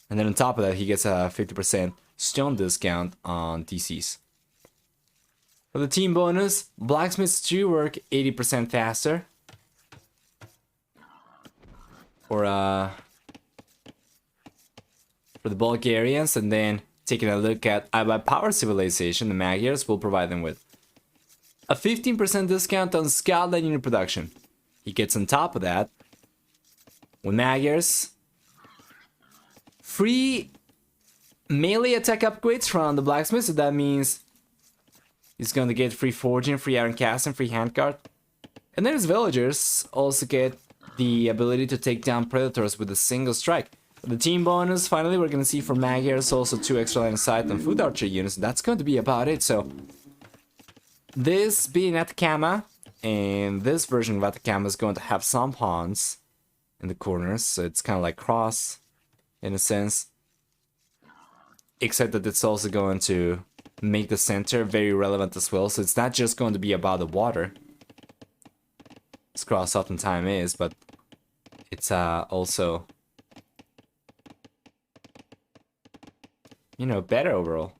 Speaker 1: And then on top of that, he gets a 50% stone discount on DCs. For the team bonus, blacksmiths do work 80% faster. For the Bulgarians, and then taking a look at iBUYPOWER civilization, the Magyars will provide them with a 15% discount on Scotland unit production. He gets on top of that, with Magyars, free melee attack upgrades from the blacksmith, so that means he's going to get free forging, free iron casting, free handguard. And then his villagers also get the ability to take down predators with a single strike. The team bonus, finally, we're going to see for Magyars also 2 extra line of sight on food archer units. That's going to be about it. So, this being Atacama, and this version of Atacama is going to have some pawns in the corners. So, it's kind of like cross, in a sense. Except that it's also going to make the center very relevant as well. So, it's not just going to be about the water. As cross oftentimes is, but it's also, you know, better overall.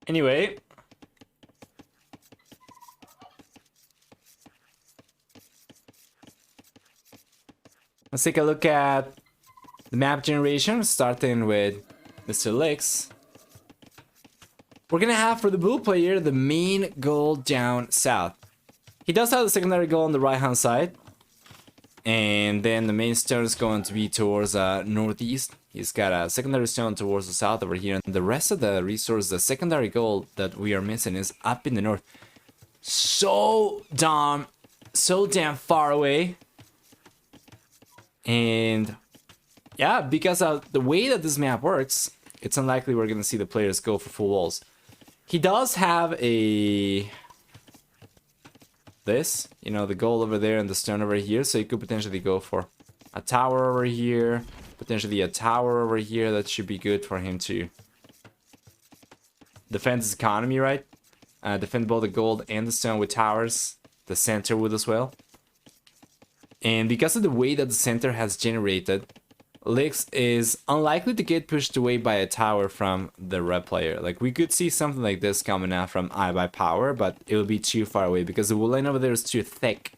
Speaker 1: Anyway, let's take a look at the map generation, starting with Mr. Lix. We're gonna have for the blue player the main goal down south. He does have the secondary goal on the right hand side, and then the main stone is going to be towards northeast. He's got a secondary stone towards the south over here, and the rest of the resource, the secondary goal that we are missing, is up in the north. So damn far away. And yeah, because of the way that this map works, it's unlikely we're going to see the players go for full walls. He does have a you know, the goal over there and the stone over here, so he could potentially go for a tower over here, potentially a tower over here. That should be good for him to defend his economy, right? Defend both the gold and the stone with towers. The center would as well. And because of the way that the center has generated Licks is unlikely to get pushed away by a tower from the red player. Like, we could see something like this coming out from iBUYPOWER, but it would be too far away because the wood line over there is too thick.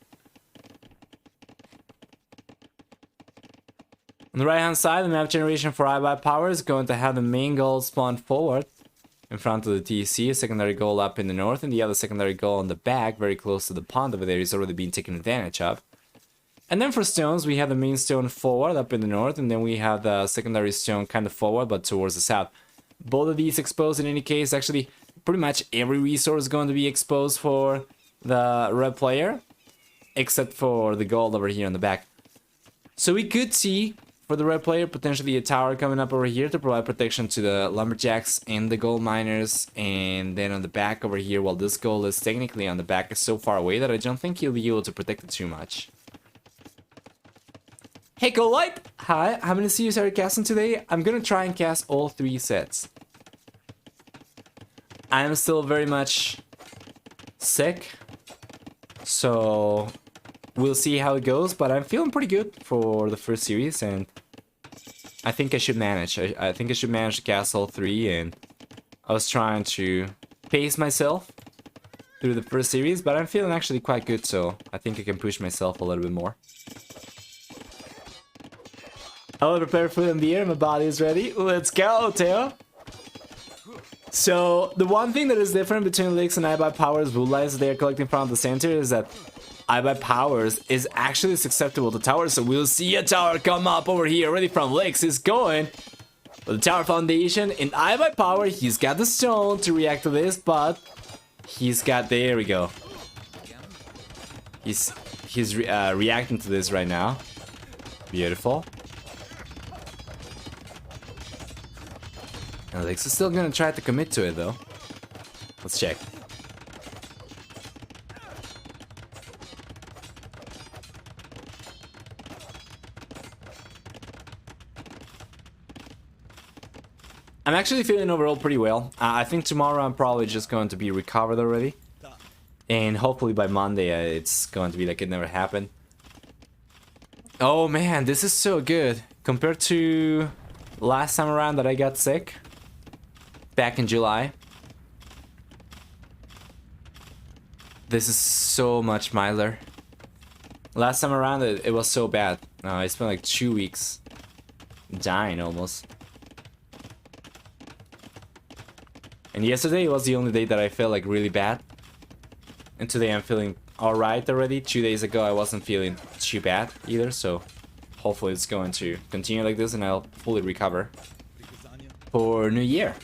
Speaker 1: On the right hand side, the map generation for iBUYPOWER is going to have the main goal spawned forward in front of the TC, a secondary goal up in the north, and the other secondary goal on the back, very close to the pond over there, is already being taken advantage of. And then for stones, we have the main stone forward up in the north, and then we have the secondary stone kind of forward, but towards the south. Both of these exposed in any case. Actually, pretty much every resource is going to be exposed for the red player, except for the gold over here on the back. So we could see, for the red player, potentially a tower coming up over here to provide protection to the lumberjacks and the gold miners. And then on the back over here, well, this gold is technically on the back, is so far away that I don't think he'll be able to protect it too much. Hey, Golite! Hi, how many series are you casting today? I'm gonna try and cast all 3 sets. I am still very much sick, so we'll see how it goes, but I'm feeling pretty good for the first series, and I think I should manage. I think I should manage to cast all 3, and I was trying to pace myself through the first series, but I'm feeling actually quite good, so I think I can push myself a little bit more. I will prepare food and beer. My body is ready. Let's go, Teo. So the one thing that is different between Licks and iBUYPOWER's wood lines they are collecting from the center is that iBUYPOWER's is actually susceptible to towers. So we'll see a tower come up over here already from Licks. He's going for the tower foundation. In iBUYPOWER, he's got the stone to react to this, but he's got, there we go. He's reacting to this right now. Beautiful. Alex is still gonna try to commit to it though. Let's check. I'm actually feeling overall pretty well. I think tomorrow I'm probably just going to be recovered already. And hopefully by Monday it's going to be like it never happened. Oh man, this is so good. Compared to last time around that I got sick. Back in July. This is so much milder. Last time around it was so bad. I spent like 2 weeks dying almost. And yesterday was the only day that I felt like really bad. And today I'm feeling alright already. 2 days ago I wasn't feeling too bad either, so hopefully it's going to continue like this and I'll fully recover for New Year.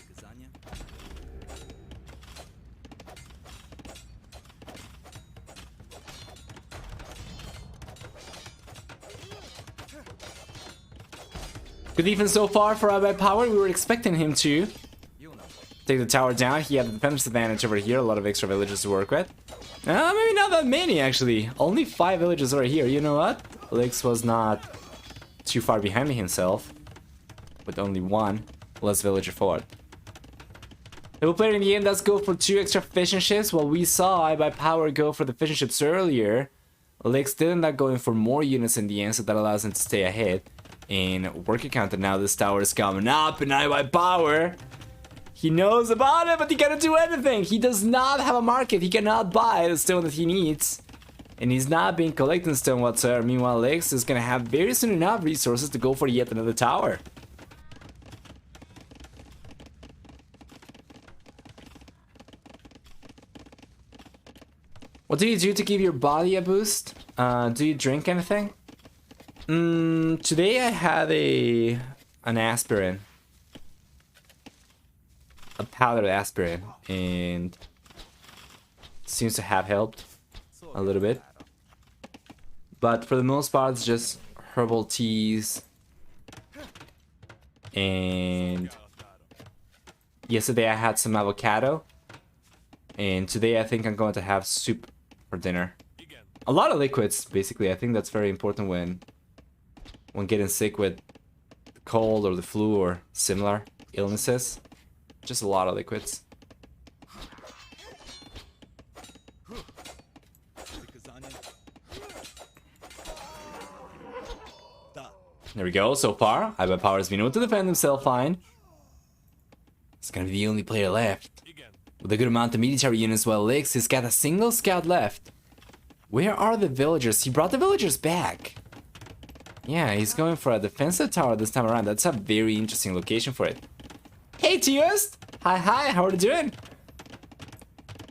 Speaker 1: Good defense so far for iBUYPOWER. We were expecting him to take the tower down. He had the defense advantage over here. A lot of extra villages to work with. Maybe not that many actually. Only 5 villages over here. You know what? Licks was not too far behind himself. With only 1 less villager forward. The player in the end does go for 2 extra fishing ships. While we saw iBUYPOWER go for the fishing ships earlier, Licks did end up going for more units in the end, so that allows him to stay ahead. In working counter now, this tower is coming up in iBUYPOWER. He knows about it, but he cannot do anything. He does not have a market. He cannot buy the stone that he needs. And he's not been collecting stone whatsoever. Meanwhile, Licks is going to have very soon enough resources to go for yet another tower. What do you do to give your body a boost? Do you drink anything? Today I had an aspirin. A powdered aspirin, and it seems to have helped a little bit. But for the most part, it's just herbal teas. And yesterday I had some avocado. And today I think I'm going to have soup for dinner. A lot of liquids, basically. I think that's very important when getting sick with the cold or the flu or similar illnesses. Just a lot of liquids. There we go. So far, iBUYPOWER has been able to defend himself fine. He's gonna be the only player left. With a good amount of military units, while Lix has got a single scout left. Where are the villagers? He brought the villagers back. Yeah, he's going for a defensive tower this time around. That's a very interesting location for it. Hey, Tiost! Hi, how are you doing?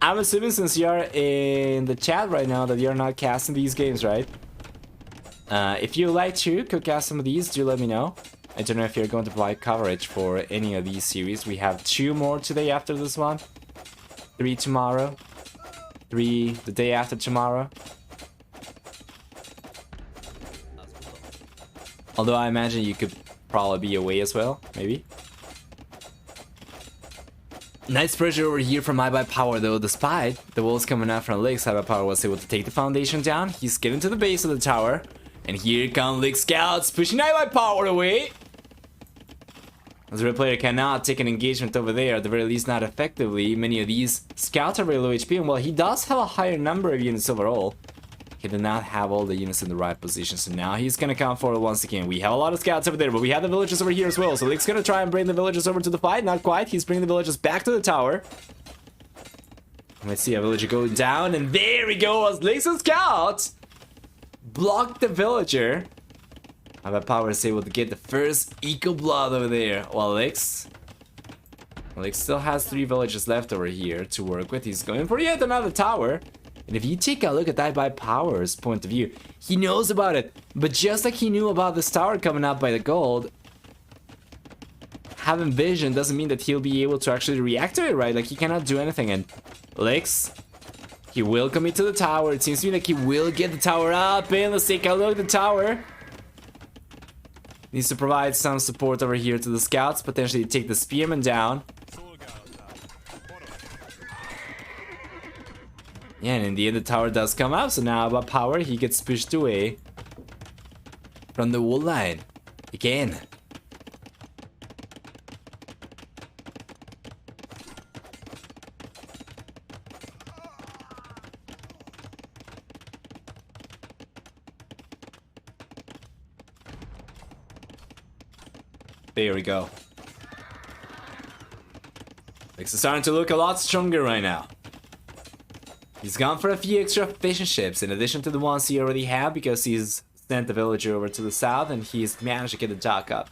Speaker 1: I'm assuming since you're in the chat right now that you're not casting these games, right? If you like to co-cast some of these, do let me know. I don't know if you're going to provide coverage for any of these series. We have 2 more today after this one. 3 tomorrow. 3 the day after tomorrow. Although I imagine you could probably be away as well, maybe. Nice pressure over here from iBUYPOWER though. Despite the walls coming out from Lix, iBUYPOWER was able to take the foundation down. He's getting to the base of the tower. And here come Lix scouts pushing iBUYPOWER away. As the red player cannot take an engagement over there, at the very least not effectively. Many of these scouts are very low HP, and while he does have a higher number of units overall, he did not have all the units in the right position, so now he's gonna come forward once again. We have a lot of scouts over there, but we have the villagers over here as well, so Lick's gonna try and bring the villagers over to the fight. Not quite, he's bringing the villagers back to the tower. Let's see a villager go down, and there we go, as Lick's scouts blocked the villager. iBUYPOWER is able to get the first eco blood over there, while Lix still has 3 villagers left over here to work with. He's going for yet another tower. And if you take a look at iBUYPOWER's point of view, he knows about it. But just like he knew about this tower coming out by the gold, having vision doesn't mean that he'll be able to actually react to it, right? Like, he cannot do anything. And Lix, he will commit to the tower. It seems to me like he will get the tower up. And let's take a look at the tower. Needs to provide some support over here to the scouts. Potentially take the spearmen down. Yeah, and in the end the tower does come up. So now iBUYPOWER, he gets pushed away from the wall line. Again. There we go. Lix is starting to look a lot stronger right now. He's gone for a few extra fishing ships in addition to the ones he already had, because he's sent the villager over to the south and he's managed to get the dock up.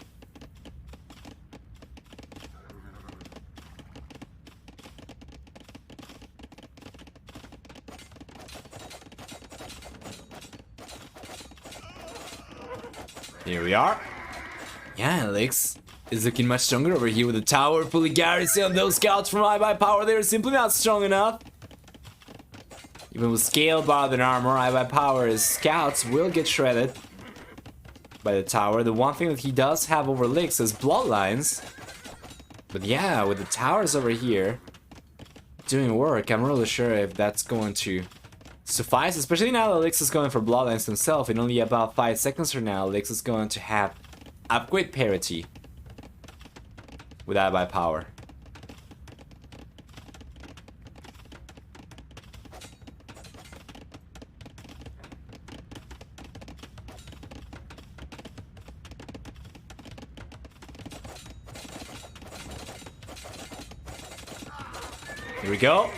Speaker 1: Here we are. Yeah, Lix is looking much stronger over here with the tower fully garrisoned. Those scouts from iBUYPOWER, they're simply not strong enough. Even with scale bothered armor, iBUYPOWER's scouts will get shredded by the tower. The one thing that he does have over Lix is bloodlines. But yeah, with the towers over here doing work, I'm really sure if that's going to suffice. Especially now that Lix is going for bloodlines himself. In only about 5 seconds from now, Lix is going to have upgrade parity with iBUYPOWER. Here we go.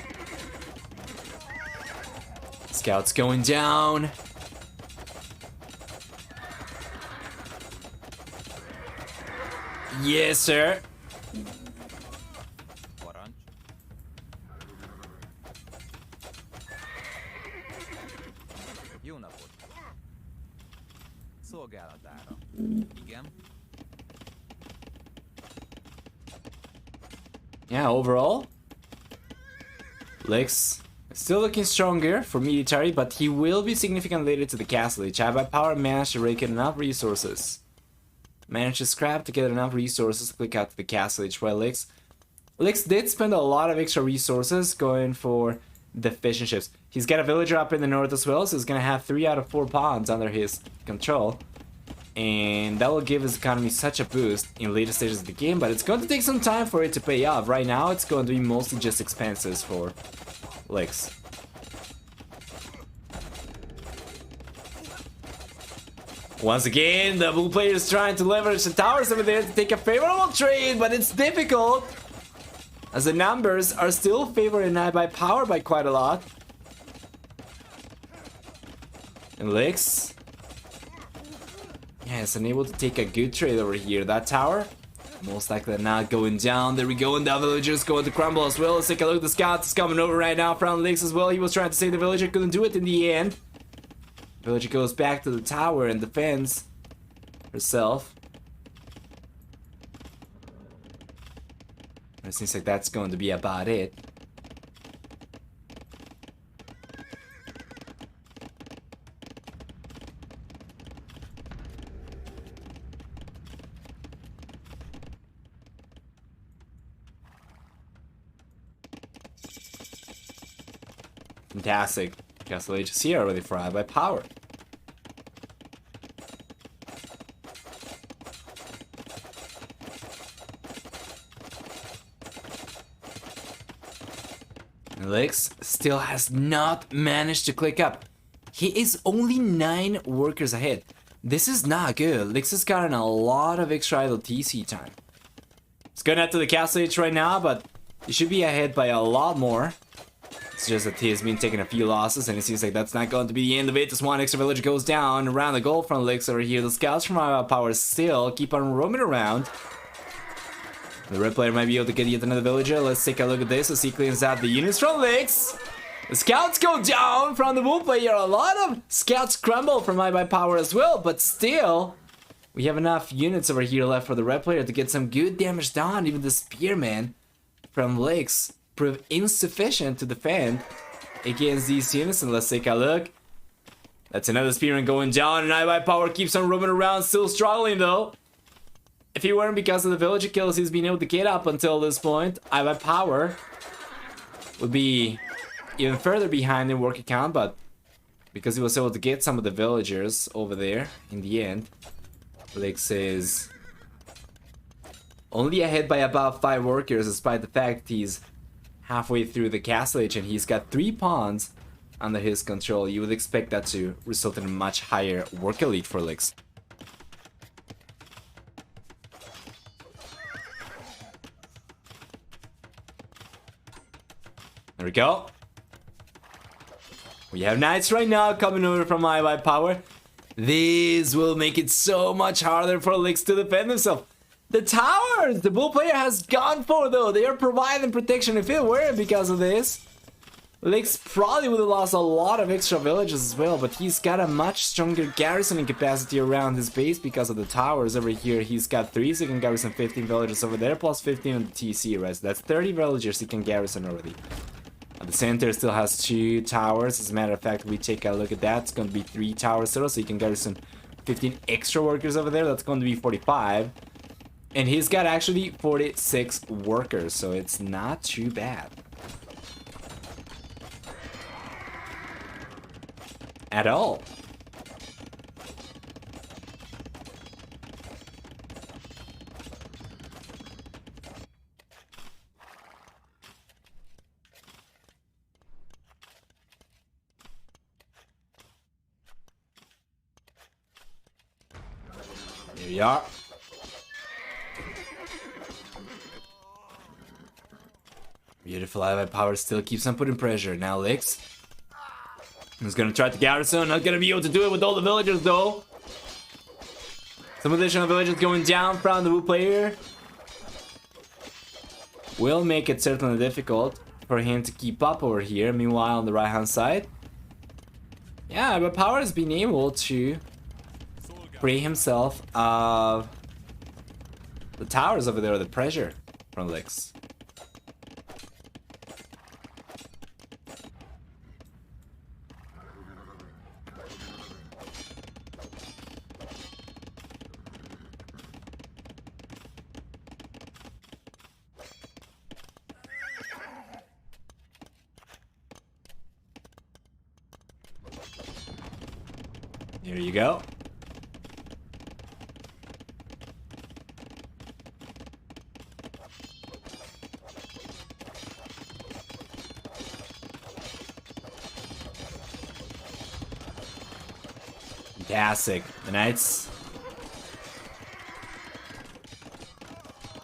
Speaker 1: Scouts going down. Yes, sir. Yeah, overall, Lix is still looking stronger for military, but he will be significantly later to the castle. iBUYPOWER managed to rake in enough resources. Managed to scrap to get enough resources to click out to the castle, while Lix did spend a lot of extra resources going for the fishing ships. He's got a villager up in the north as well, so he's gonna have 3 out of 4 ponds under his control. And that will give his economy such a boost in later stages of the game, but it's going to take some time for it to pay off. Right now, it's going to be mostly just expenses for Lix. Once again, the blue player is trying to leverage the towers over there to take a favorable trade, but it's difficult as the numbers are still favoring iBUYPOWER by quite a lot. And Licks, yeah, is unable to take a good trade over here. That tower, most likely not going down. There we go, and the villager's going to crumble as well. Let's take a look at the scouts. It's coming over right now from Licks as well. He was trying to save the villager, couldn't do it in the end. Villager goes back to the tower and defends herself. It seems like that's going to be about it. Fantastic. Castle Age is here already for iBUYPOWER. Licks still has not managed to click up. He is only 9 workers ahead. This is not good. Licks has gotten a lot of extra idle TC time. It's going out to the Castle Age right now, but he should be ahead by a lot more. It's just that he has been taking a few losses, and it seems like that's not going to be the end of it. This one extra villager goes down around the goal from Licks over here. The scouts from iBUYPOWER still keep on roaming around. The red player might be able to get yet another villager. Let's take a look at this as he cleans out the units from Licks. The scouts go down from the blue player. A lot of scouts crumble from iBUYPOWER as well, but still, we have enough units over here left for the red player to get some good damage done. Even the spearman from Licks prove insufficient to defend against these units. And let's take a look. That's another spearman going down, and iBUYPOWER keeps on roaming around, still struggling though. If it weren't because of the villager kills he's been able to get up until this point, iBUYPOWER would be even further behind in work account, but because he was able to get some of the villagers over there in the end, Licks is only ahead by about 5 workers, despite the fact he's halfway through the castle age and he's got 3 pawns under his control. You would expect that to result in a much higher work elite for Licks. There we go. We have knights right now coming over from iBUYPOWER. This will make it so much harder for Licks to defend himself. The towers the blue player has gone for though, they are providing protection. If it weren't because of this, Licks probably would have lost a lot of extra villages as well, but he's got a much stronger garrisoning capacity around his base because of the towers over here. He's got 3, so he can garrison 15 villagers over there, plus 15 on the TC rest. That's 30 villagers he can garrison already. The center still has 2 towers. As a matter of fact, we take a look at that. It's going to be 3 towers total, so you can garrison 15 extra workers over there. That's going to be 45. And he's got actually 46 workers, so it's not too bad. At all. Here we are. Beautiful iBUYPOWER still keeps on putting pressure. Now Licks is gonna try to garrison. Not gonna be able to do it with all the villagers though. Some additional villagers going down from the blue player will make it certainly difficult for him to keep up over here. Meanwhile, on the right hand side, yeah, iBUYPOWER has been able to free himself of the towers over there, the pressure from Licks. Here you go. Fantastic. The Knights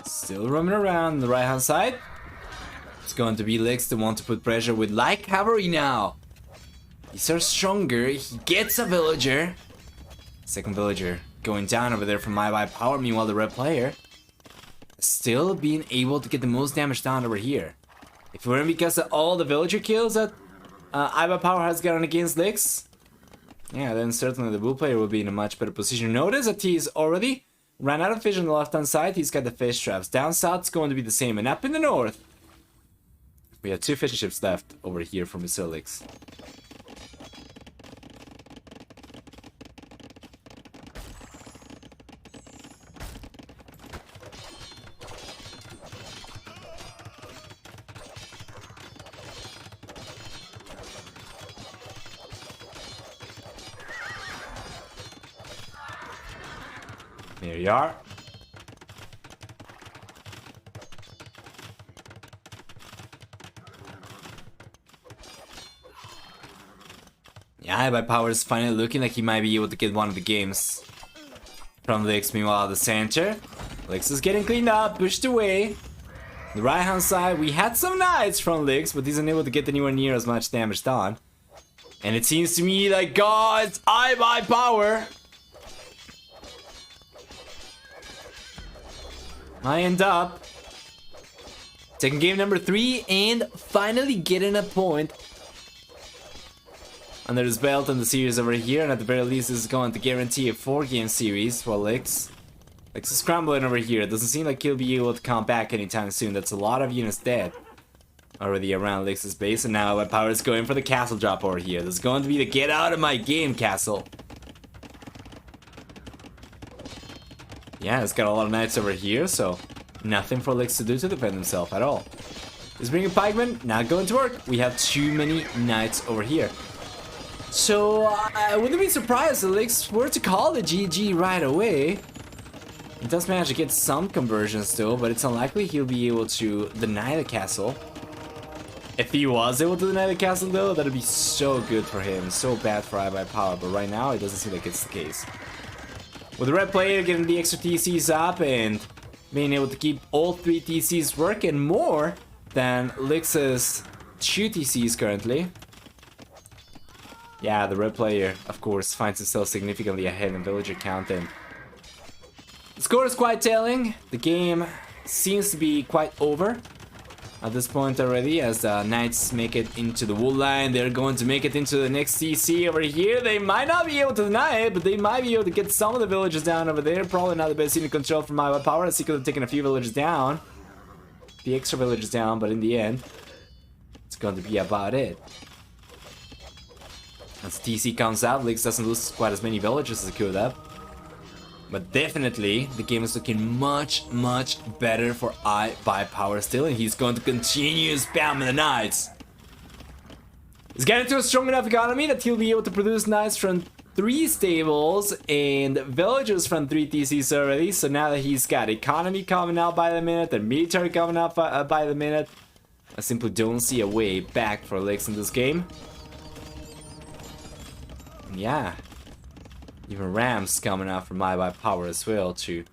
Speaker 1: still roaming around the right hand side. It's going to be Licks the one to put pressure with light cavalry now. These are stronger. He gets a villager. Second villager going down over there from iBUYPOWER. Meanwhile, the red player still being able to get the most damage down over here. If it weren't because of all the villager kills that iBUYPOWER has gotten against Licks, yeah, then certainly the blue player will be in a much better position. Notice that he's already ran out of fish on the left hand side. He's got the fish traps. Down south it's going to be the same. And up in the north, we have 2 fishing ships left over here from Mr. Licks. There you are. Yeah, iBUYPOWER is finally looking like he might be able to get one of the games from Licks. Meanwhile, the center, Licks is getting cleaned up, pushed away. The right hand side, we had some knights from Licks, but he's unable to get anywhere near as much damage done. And it seems to me like, God, it's iBUYPOWER. I end up taking game number 3 and finally getting a point under his belt in the series over here, and at the very least this is going to guarantee a 4-game series for Licks. Licks is scrambling over here. It doesn't seem like he'll be able to come back anytime soon. That's a lot of units dead already around Licks' base, and now iBUYPOWER is going for the castle drop over here. This is going to be the get out of my game castle. Yeah, it's got a lot of knights over here, so nothing for Licks to do to defend himself at all. He's bringing pikemen, not going to work. We have too many knights over here. So I wouldn't be surprised if Licks were to call the GG right away. He does manage to get some conversions though, but it's unlikely he'll be able to deny the castle. If he was able to deny the castle though, that'd be so good for him, so bad for iBUYPOWER, but right now it doesn't seem like it's the case. With the red player getting the extra TCs up and being able to keep all 3 TCs working more than Licks' 2 TCs currently. Yeah, the red player, of course, finds himself significantly ahead in villager count, and the score is quite telling. The game seems to be quite over at this point already, as the knights make it into the wool line. They're going to make it into the next TC over here. They might not be able to deny it, but they might be able to get some of the villagers down over there. Probably not the best unit control from iBUYPOWER, as he could have taken a few villagers down. The extra villagers down, but in the end, it's going to be about it. As TC comes out, Licks doesn't lose quite as many villagers as he could have. But definitely, the game is looking much, much better for iBUYPOWER still, and he's going to continue spamming the knights. He's getting to a strong enough economy that he'll be able to produce knights from 3 stables and villagers from 3 TCs already. So now that he's got economy coming out by the minute and military coming out by the minute, I simply don't see a way back for Licks in this game. And yeah. Even Rams coming out from iBUYPOWER as well to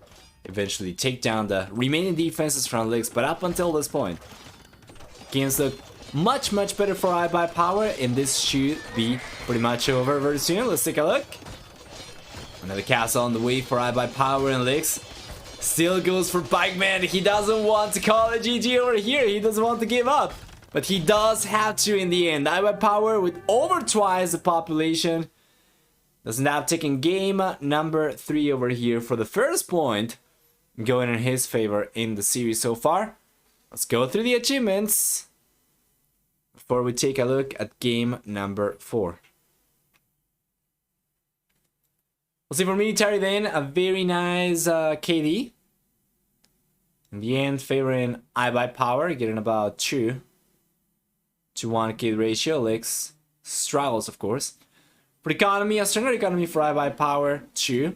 Speaker 1: eventually take down the remaining defenses from Licks. But up until this point, games look much, much better for iBUYPOWER, and this should be pretty much over very soon. Let's take a look. Another castle on the way for iBUYPOWER, and Licks still goes for pikeman. He doesn't want to call it GG over here. He doesn't want to give up, but he does have to in the end. iBUYPOWER with over twice the population does end up taking game number 3 over here for the first point, going in his favor in the series so far. Let's go through the achievements before we take a look at game number 4. We'll see for military then, a very nice KD. In the end, favoring iBUYPOWER, getting about 2 to 1 KD ratio. Licks struggles, of course. For economy, a stronger economy for iBUYPOWER, 2.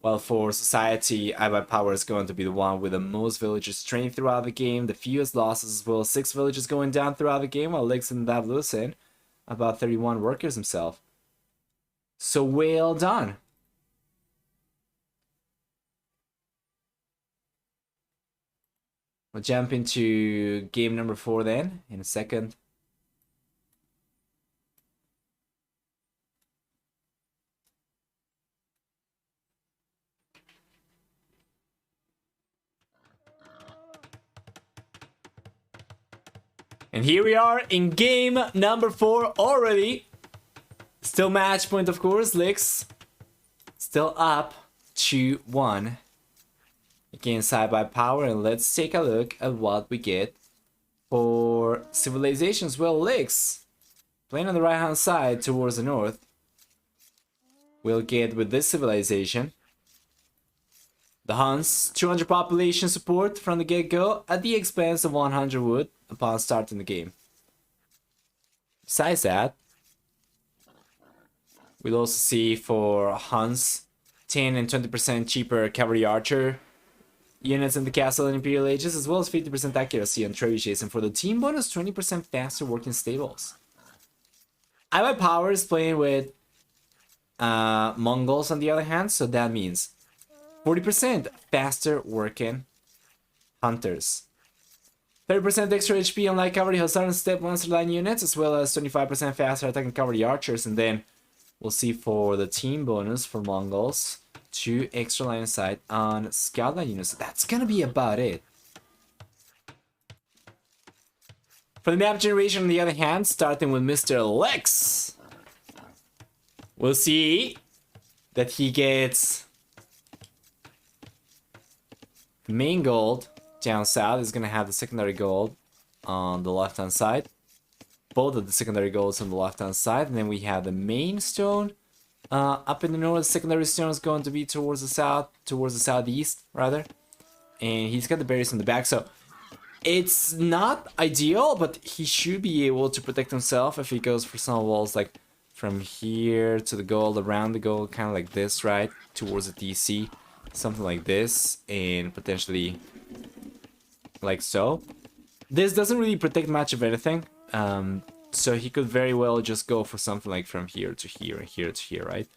Speaker 1: While for society, iBUYPOWER is going to be the one with the most villagers trained throughout the game, the fewest losses as well, 6 villagers going down throughout the game, while Licks ended up losing about 31 workers himself. So well done. We'll jump into game number 4 then in a second. And here we are in game number 4 already. Still match point, of course. Licks still up 2-1 against iBUYPOWER. And let's take a look at what we get for civilizations. Well, Licks playing on the right hand side towards the north. We'll get with this civilization the Huns, 200 population support from the get-go at the expense of 100 wood upon starting the game. Besides that, we'll also see for Huns 10 and 20% cheaper cavalry archer units in the castle and Imperial Ages, as well as 50% accuracy on trebuchets, and for the team bonus, 20% faster working stables. iBUYPOWER is playing with Mongols on the other hand, so that means 40% faster working hunters, 30% extra HP on light cavalry hussar and step monster line units, as well as 25% faster attacking cavalry archers. And then we'll see for the team bonus for Mongols, 2 extra line of sight on scout line units. That's gonna be about it. For the map generation, on the other hand, starting with Mr. Lex, we'll see that he gets the main gold down south. Is going to have the secondary gold on the left hand side. Both of the secondary golds on the left hand side. And then we have the main stone up in the north. The secondary stone is going to be towards the south, towards the southeast rather. And he's got the berries in the back. So it's not ideal, but he should be able to protect himself if he goes for some walls like from here to the gold, around the gold, kind of like this, right? Towards the DC. Something like this, and potentially like so. This doesn't really protect much of anything, so he could very well just go for something like from here to here and here to here, right?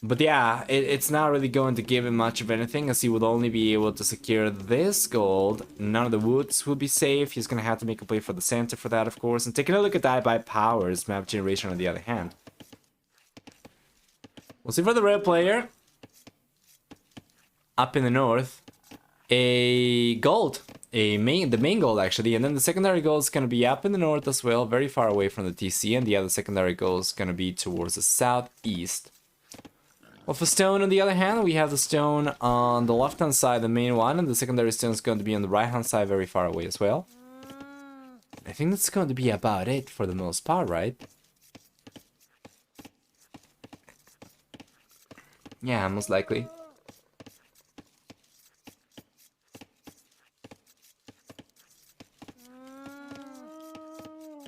Speaker 1: But yeah, it's not really going to give him much of anything, as he would only be able to secure this gold. None of the woods will be safe. He's gonna have to make a play for the center for that, of course. And taking a look at iBUYPOWER's map generation on the other hand, we'll see for the red player up in the north, a gold, the main gold actually, and then the secondary gold is going to be up in the north as well, very far away from the TC, and the other secondary gold is going to be towards the southeast. Well, for stone on the other hand, we have the stone on the left hand side, the main one, and the secondary stone is going to be on the right hand side, very far away as well. I think that's going to be about it for the most part, right? Yeah, most likely.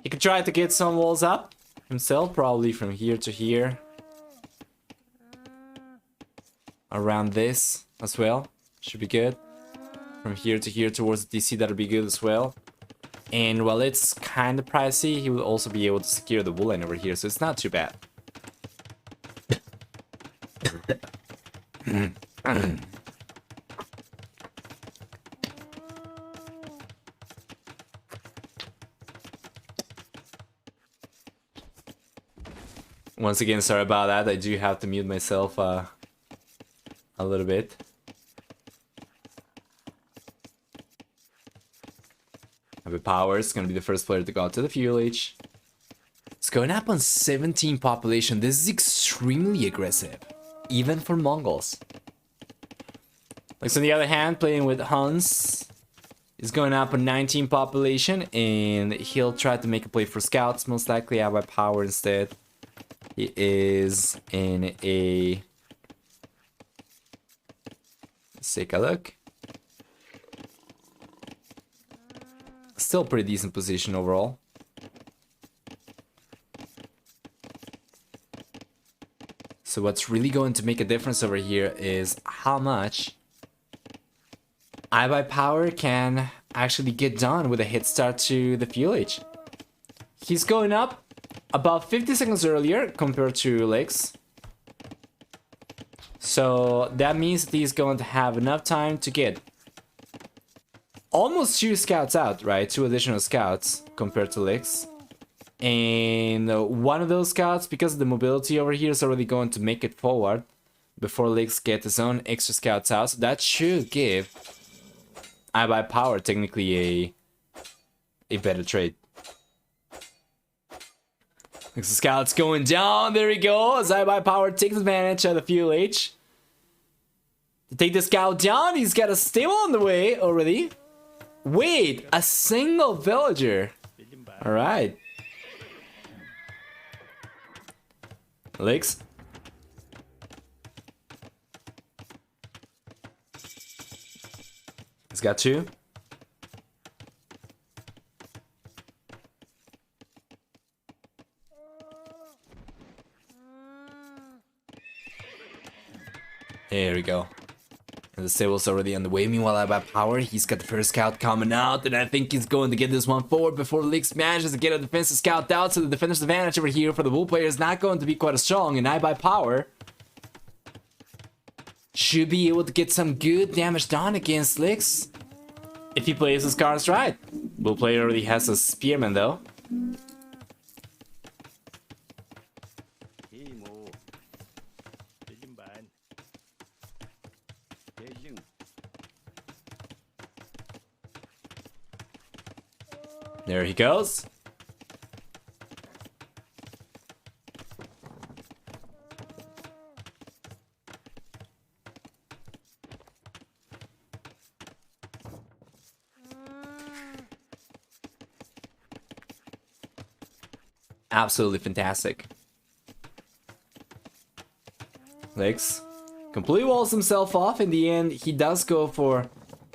Speaker 1: He could try to get some walls up himself, probably from here to here. Around this as well. Should be good. From here to here towards the DC, that'll be good as well. And while it's kind of pricey, he will also be able to secure the wool line over here, so it's not too bad. Once again, sorry about that. I do have to mute myself a little bit. iBUYPOWER is going to be the first player to go out to the fuel age. It's going up on 17 population. This is extremely aggressive, even for Mongols. Like, on the other hand, playing with Huns is going up on 19 population, and he'll try to make a play for scouts, most likely iBUYPOWER instead. He is in a... Let's take a look. Still pretty decent position overall. So what's really going to make a difference over here is how much iBUYPOWER can actually get done with a hit start to the fuel age. He's going up about 50 seconds earlier compared to Lix. So that means that he's going to have enough time to get almost 2 scouts out, right? 2 additional scouts compared to Lix. And one of those scouts, because of the mobility over here, is already going to make it forward before Lix gets his own extra scouts out. So that should give iBUYPOWER technically a better trade. Lix scouts going down. There he goes. iBUYPOWER takes advantage of the fuel H. To take the scout down, he's got a stable on the way already. Wait, a single villager. Alright. Lix. He's got 2. There we go. And the stable's already on the way. Meanwhile, iBUYPOWER, he's got the first scout coming out, and I think he's going to get this one forward before Lix manages to get a defensive scout out. So the defender's advantage over here for the Bull player is not going to be quite as strong, and iBUYPOWER should be able to get some good damage done against Lix if he plays his cards right. Bull player already has a spearman though. There he goes. Absolutely fantastic. Lix completely walls himself off. In the end, he does go for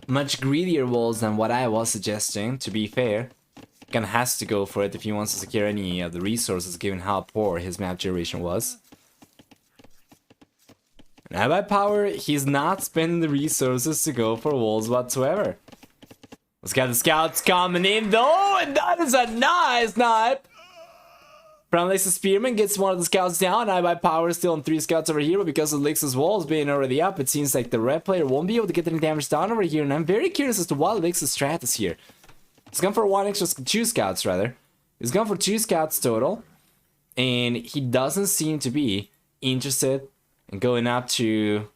Speaker 1: much greedier walls than what I was suggesting, to be fair. Kinda has to go for it if he wants to secure any of the resources, given how poor his map generation was. And iBUYPOWER, he's not spending the resources to go for walls whatsoever. Let's get the scouts coming in though, and that is a nice snipe! From Lix's spearman gets one of the scouts down. iBUYPOWER is still on 3 scouts over here, but because of Lix's walls being already up, it seems like the red player won't be able to get any damage done over here, and I'm very curious as to what Lix's strat is here. He's gone for 2 scouts rather. He's gone for 2 scouts total, and he doesn't seem to be interested in going up to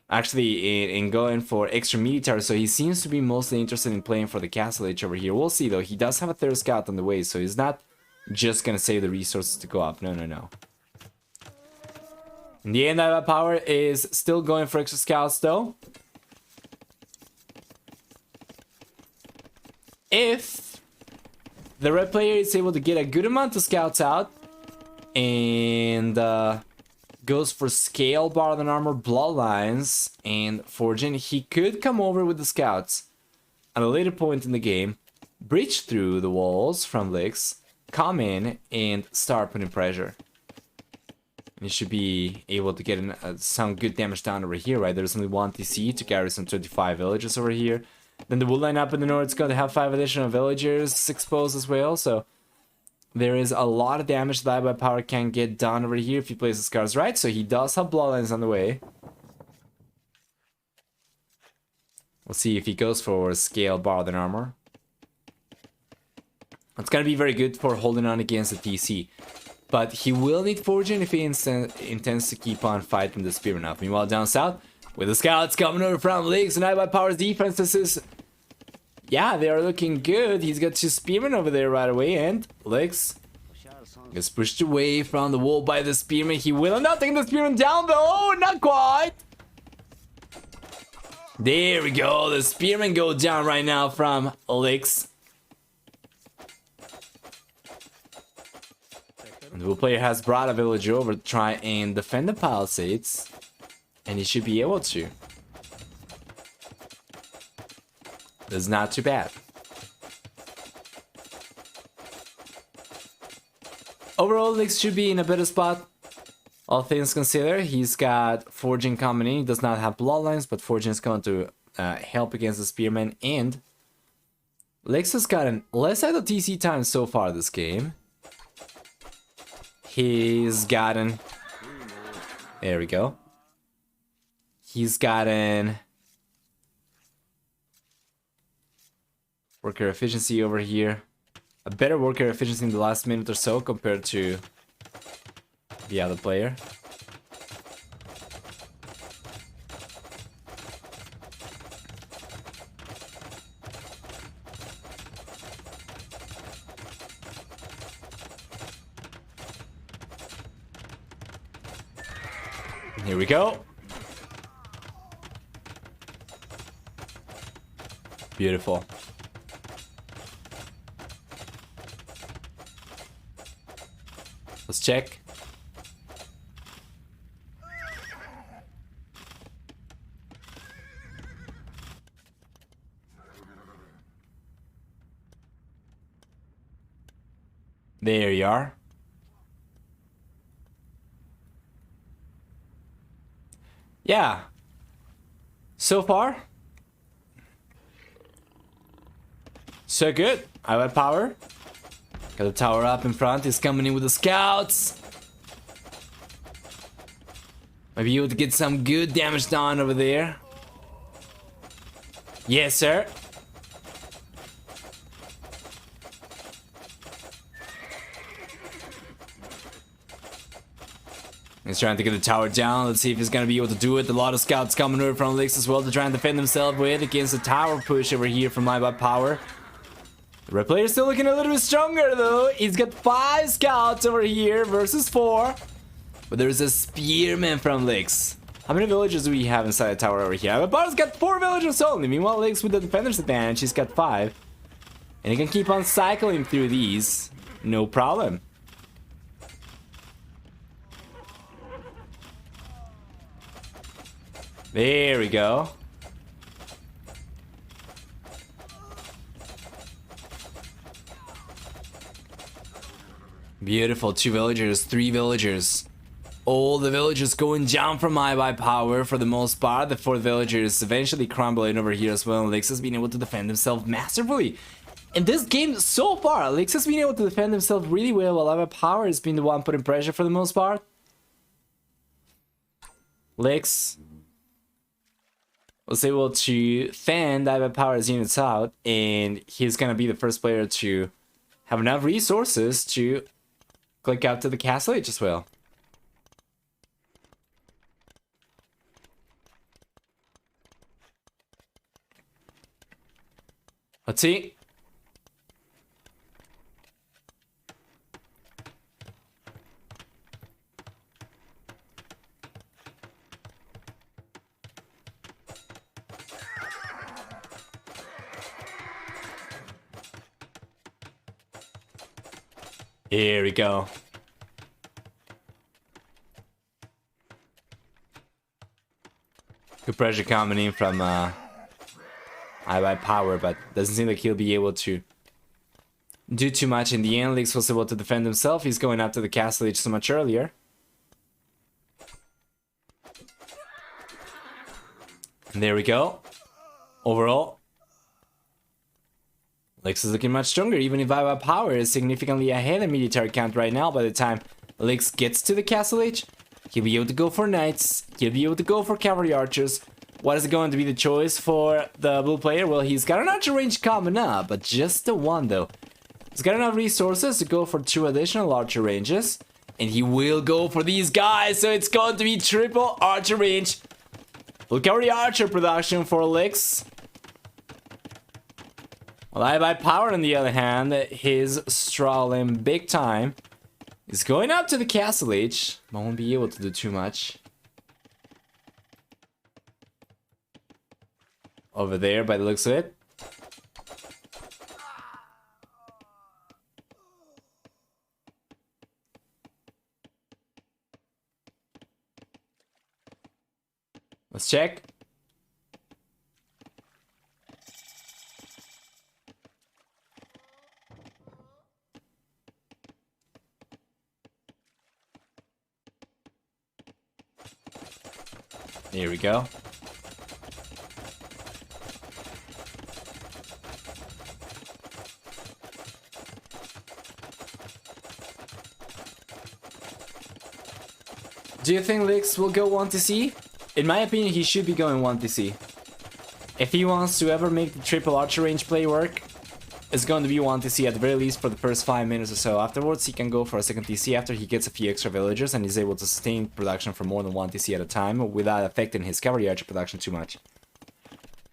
Speaker 1: in going for extra military. So he seems to be mostly interested in playing for the castle age over here. We'll see though. He does have a 3rd scout on the way, so he's not just gonna save the resources to go up. No. In the end, iBUYPOWER is still going for extra scouts though. If the red player is able to get a good amount of scouts out and goes for scale, bar than armor, bloodlines, and forging, he could come over with the scouts at a later point in the game, breach through the walls from Lix, come in, and start putting pressure. And he should be able to get some good damage down over here, right? There's only 1 TC to carry some 25 villages over here. Then the wood line up in the north is going to have 5 additional villagers exposed as well, so there is a lot of damage that iBUYPOWER can get done over here if he plays his cards right. So he does have bloodlines on the way. We'll see if he goes for scale, bar than armor. It's going to be very good for holding on against the TC. But he will need forging if he intends to keep on fighting the spearman up. Meanwhile, down south, with the scouts coming over from Lix and iBUYPOWER's defense, this is... yeah, they are looking good. He's got 2 spearmen over there right away, and Lix gets pushed away from the wall by the spearman. He will end up taking the spearman down though, not quite. There we go, the spearmen go down right now from Lix. And the Bull player has brought a villager over to try and defend the palisades, and he should be able to. That's not too bad. Overall, Lix should be in a better spot. All things considered, he's got forging coming in. He does not have bloodlines, but forging is going to help against the spearman. And Lix has gotten less out of TC time so far this game. He's gotten... There we go. He's gotten... worker efficiency over here. A better worker efficiency in the last minute or so compared to the other player. Here we go. Beautiful. Let's check. There you are. Yeah. So far, so good. iBUYPOWER. Got the tower up in front. He's coming in with the scouts. Might be able to get some good damage done over there. Yes, sir. He's trying to get the tower down. Let's see if he's gonna be able to do it. A lot of scouts coming over from Licks as well to try and defend himself with against the tower push over here from iBUYPOWER. The red player is still looking a little bit stronger though. He's got 5 scouts over here versus 4. But there's a spearman from Licks. How many villagers do we have inside the tower over here? iBUYPOWER's got 4 villagers only. Meanwhile, Licks with the defender's advantage, he's got 5. And he can keep on cycling through these. No problem. There we go. Beautiful. 2 villagers, 3 villagers. All the villagers going down from iBUYPOWER for the most part. The 4th villager is eventually crumbling over here as well. And Licks has been able to defend himself masterfully. In this game so far, Licks has been able to defend himself really well while iBUYPOWER has been the one putting pressure for the most part. Licks was able to fan iBUYPOWER's units out, and he's gonna be the first player to have enough resources to click out to the castle age as well. Let's see. Here we go. Good pressure coming in from iBUYPOWER, but doesn't seem like he'll be able to do too much in the end. Licks was able to defend himself. He's going after the castle age so much earlier. And there we go. Overall, Licks is looking much stronger, even if iBUYPOWER is significantly ahead in military count right now. By the time Licks gets to the castle age, he'll be able to go for knights, he'll be able to go for cavalry archers. What is going to be the choice for the blue player? Well, he's got an archer range coming up, but just the one though. He's got enough resources to go for 2 additional archer ranges, and he will go for these guys, so it's going to be triple archer range. Full cavalry archer production for Licks. Well, iBUYPOWER on the other hand, he's strolling big time. He's going up to the castle age, but won't be able to do too much. Over there by the looks of it. Let's check. Here we go. Do you think Lix will go 1TC? In my opinion, he should be going 1TC. If he wants to ever make the triple archer range play work, it's going to be 1TC at the very least for the first 5 minutes or so. Afterwards, he can go for a second TC after he gets a few extra villagers and is able to sustain production for more than 1TC at a time without affecting his cavalry archer production too much.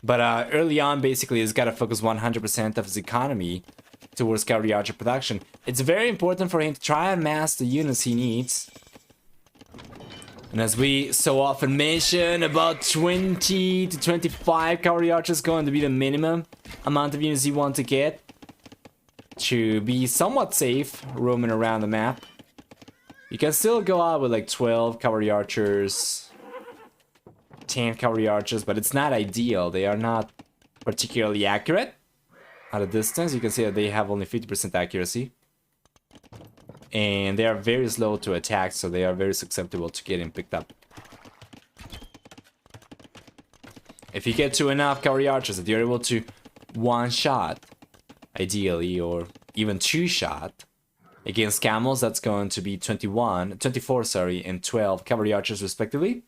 Speaker 1: But early on, basically, he's got to focus 100% of his economy towards cavalry archer production. It's very important for him to try and mass the units he needs. And as we so often mention, about 20 to 25 cavalry archers is going to be the minimum amount of units you want to get to be somewhat safe roaming around the map. You can still go out with like 12 cavalry archers, 10 cavalry archers, but it's not ideal. They are not particularly accurate at a distance. You can see that they have only 50% accuracy. And they are very slow to attack, so they are very susceptible to getting picked up. If you get to enough cavalry archers that you're able to one-shot, ideally, or even two-shot, against camels, that's going to be 24, and 12 cavalry archers respectively,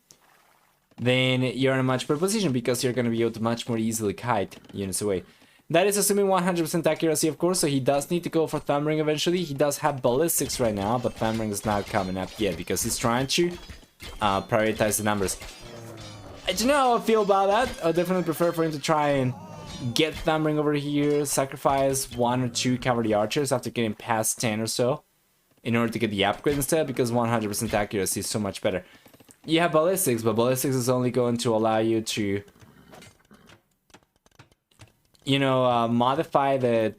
Speaker 1: then you're in a much better position because you're going to be able to much more easily kite units away. That is assuming 100% accuracy, of course, so he does need to go for Thumb Ring eventually. He does have ballistics right now, but Thumb Ring is not coming up yet because he's trying to prioritize the numbers. I don't know how I feel about that. I would definitely prefer for him to try and get Thumb Ring over here, sacrifice 1 or 2 cavalry archers after getting past 10 or so in order to get the upgrade instead, because 100% accuracy is so much better. You have ballistics, but ballistics is only going to allow you to, you know, modify the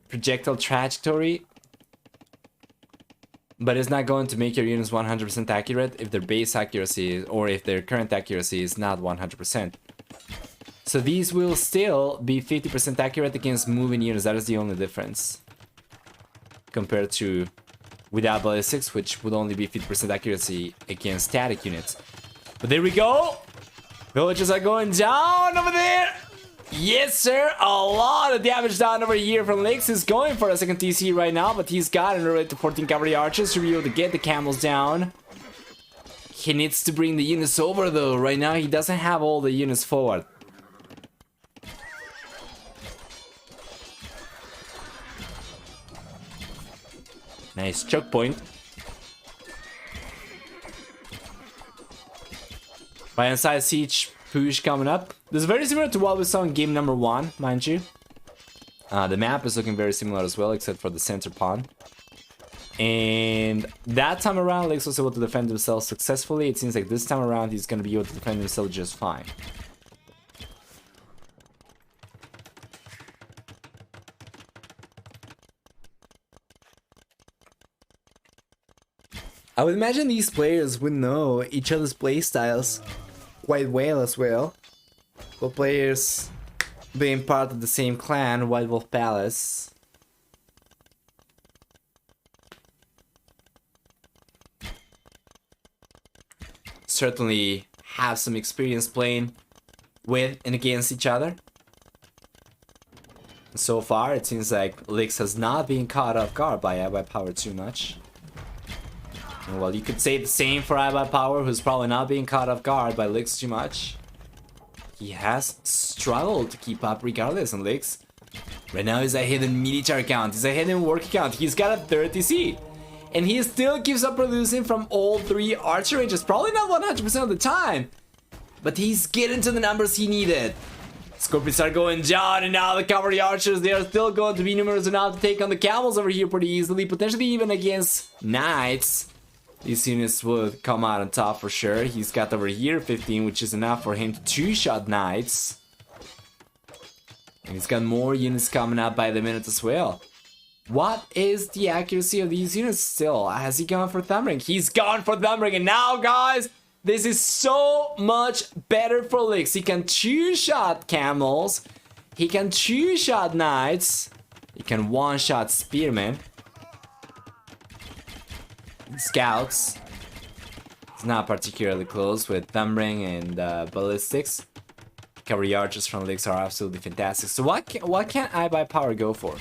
Speaker 1: projectile trajectory, but it's not going to make your units 100% accurate if their base accuracy or if their current accuracy is not 100%. So these will still be 50% accurate against moving units. That is the only difference compared to without ballistics, which would only be 50% accuracy against static units. But there we go. Villages are going down over there. Yes, sir. A lot of damage down over here from Lix. He's going for a second TC right now, but he's got an to 14 cavalry archers to be able to get the camels down. He needs to bring the units over, though. Right now, he doesn't have all the units forward. Nice choke point. By inside siege push coming up. This is very similar to what we saw in game number 1, mind you. The map is looking very similar as well, except for the center pawn. And that time around, Lix was able to defend himself successfully. It seems like this time around, he's going to be able to defend himself just fine. I would imagine these players would know each other's playstyles quite well as well. Both players being part of the same clan, White Wolf Palace. Certainly have some experience playing with and against each other. So far, it seems like Lix has not been caught off guard by iBUYPOWER too much. Well, you could say the same for iBUYPOWER, who's probably not being caught off guard by Lix too much. He has struggled to keep up regardless, and Lix right now is a hidden military count, he's a hidden work count, he's got a 30C. And he still keeps up producing from all 3 archer ranges, probably not 100% of the time, but he's getting to the numbers he needed. Scorpions are going down, and now the cavalry archers, they are still going to be numerous enough to take on the camels over here pretty easily, potentially even against knights. These units would come out on top for sure. He's got over here 15, which is enough for him to two-shot knights. And he's got more units coming up by the minute as well. What is the accuracy of these units still? Has he gone for Thumb Ring? He's gone for Thumb Ring, and now, guys, this is so much better for Lix. He can two-shot camels. He can two-shot knights. He can one-shot spearmen. Scouts. It's not particularly close with Thumb Ring and ballistics. Cavalry archers from Lix are absolutely fantastic. So what can iBUYPOWER go for?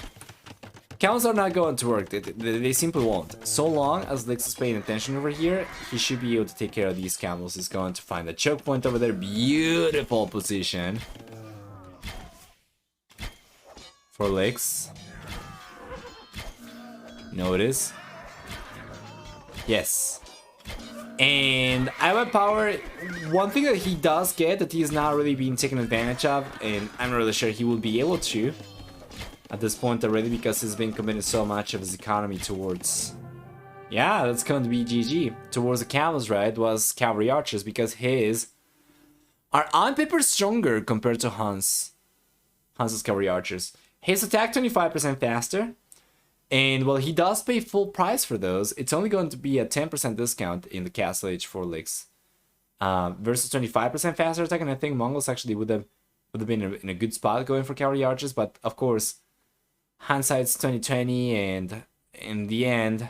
Speaker 1: Counts are not going to work. They simply won't. So long as Lix is paying attention over here, he should be able to take care of these camels. He's going to find the choke point over there. Beautiful position for Lix. Notice. Yes. And iBUYPOWER, one thing that he does get that he's not really being taken advantage of, and I'm not really sure he will be able to at this point already, because he's been committing so much of his economy towards, yeah, that's going to be GG, towards the camels, right, was cavalry archers, because his are on paper stronger compared to Hans's cavalry archers. His attack 25% faster, and well, he does pay full price for those. It's only going to be a 10% discount in the Castle Age for Lix, versus 25% faster attack, and I think Mongols actually would have been in a good spot going for cavalry archers, but of course, hindsight's 2020, and in the end,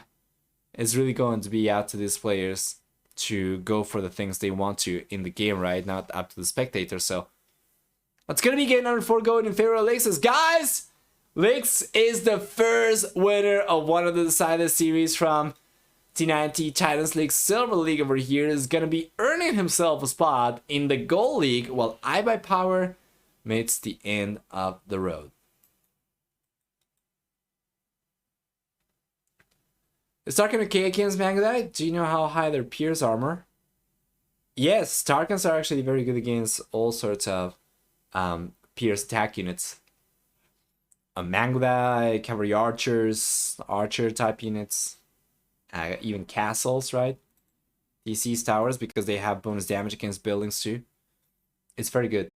Speaker 1: it's really going to be out to these players to go for the things they want to in the game, right? Not up to the spectator. So, what's gonna be game number 4 going in favor of Lix? Guys, Lix is the first winner of one of the decided series from T90 Titans League Silver League over here. Is gonna be earning himself a spot in the Gold League, while iBUYPOWER meets the end of the road. Is Tarkin okay against Magdai? Do you know how high their Pierce armor? Yes, Tarkans are actually very good against all sorts of Pierce attack units. Magdai, cavalry archers, archer type units, even castles, right? DC's towers, because they have bonus damage against buildings too. It's very good.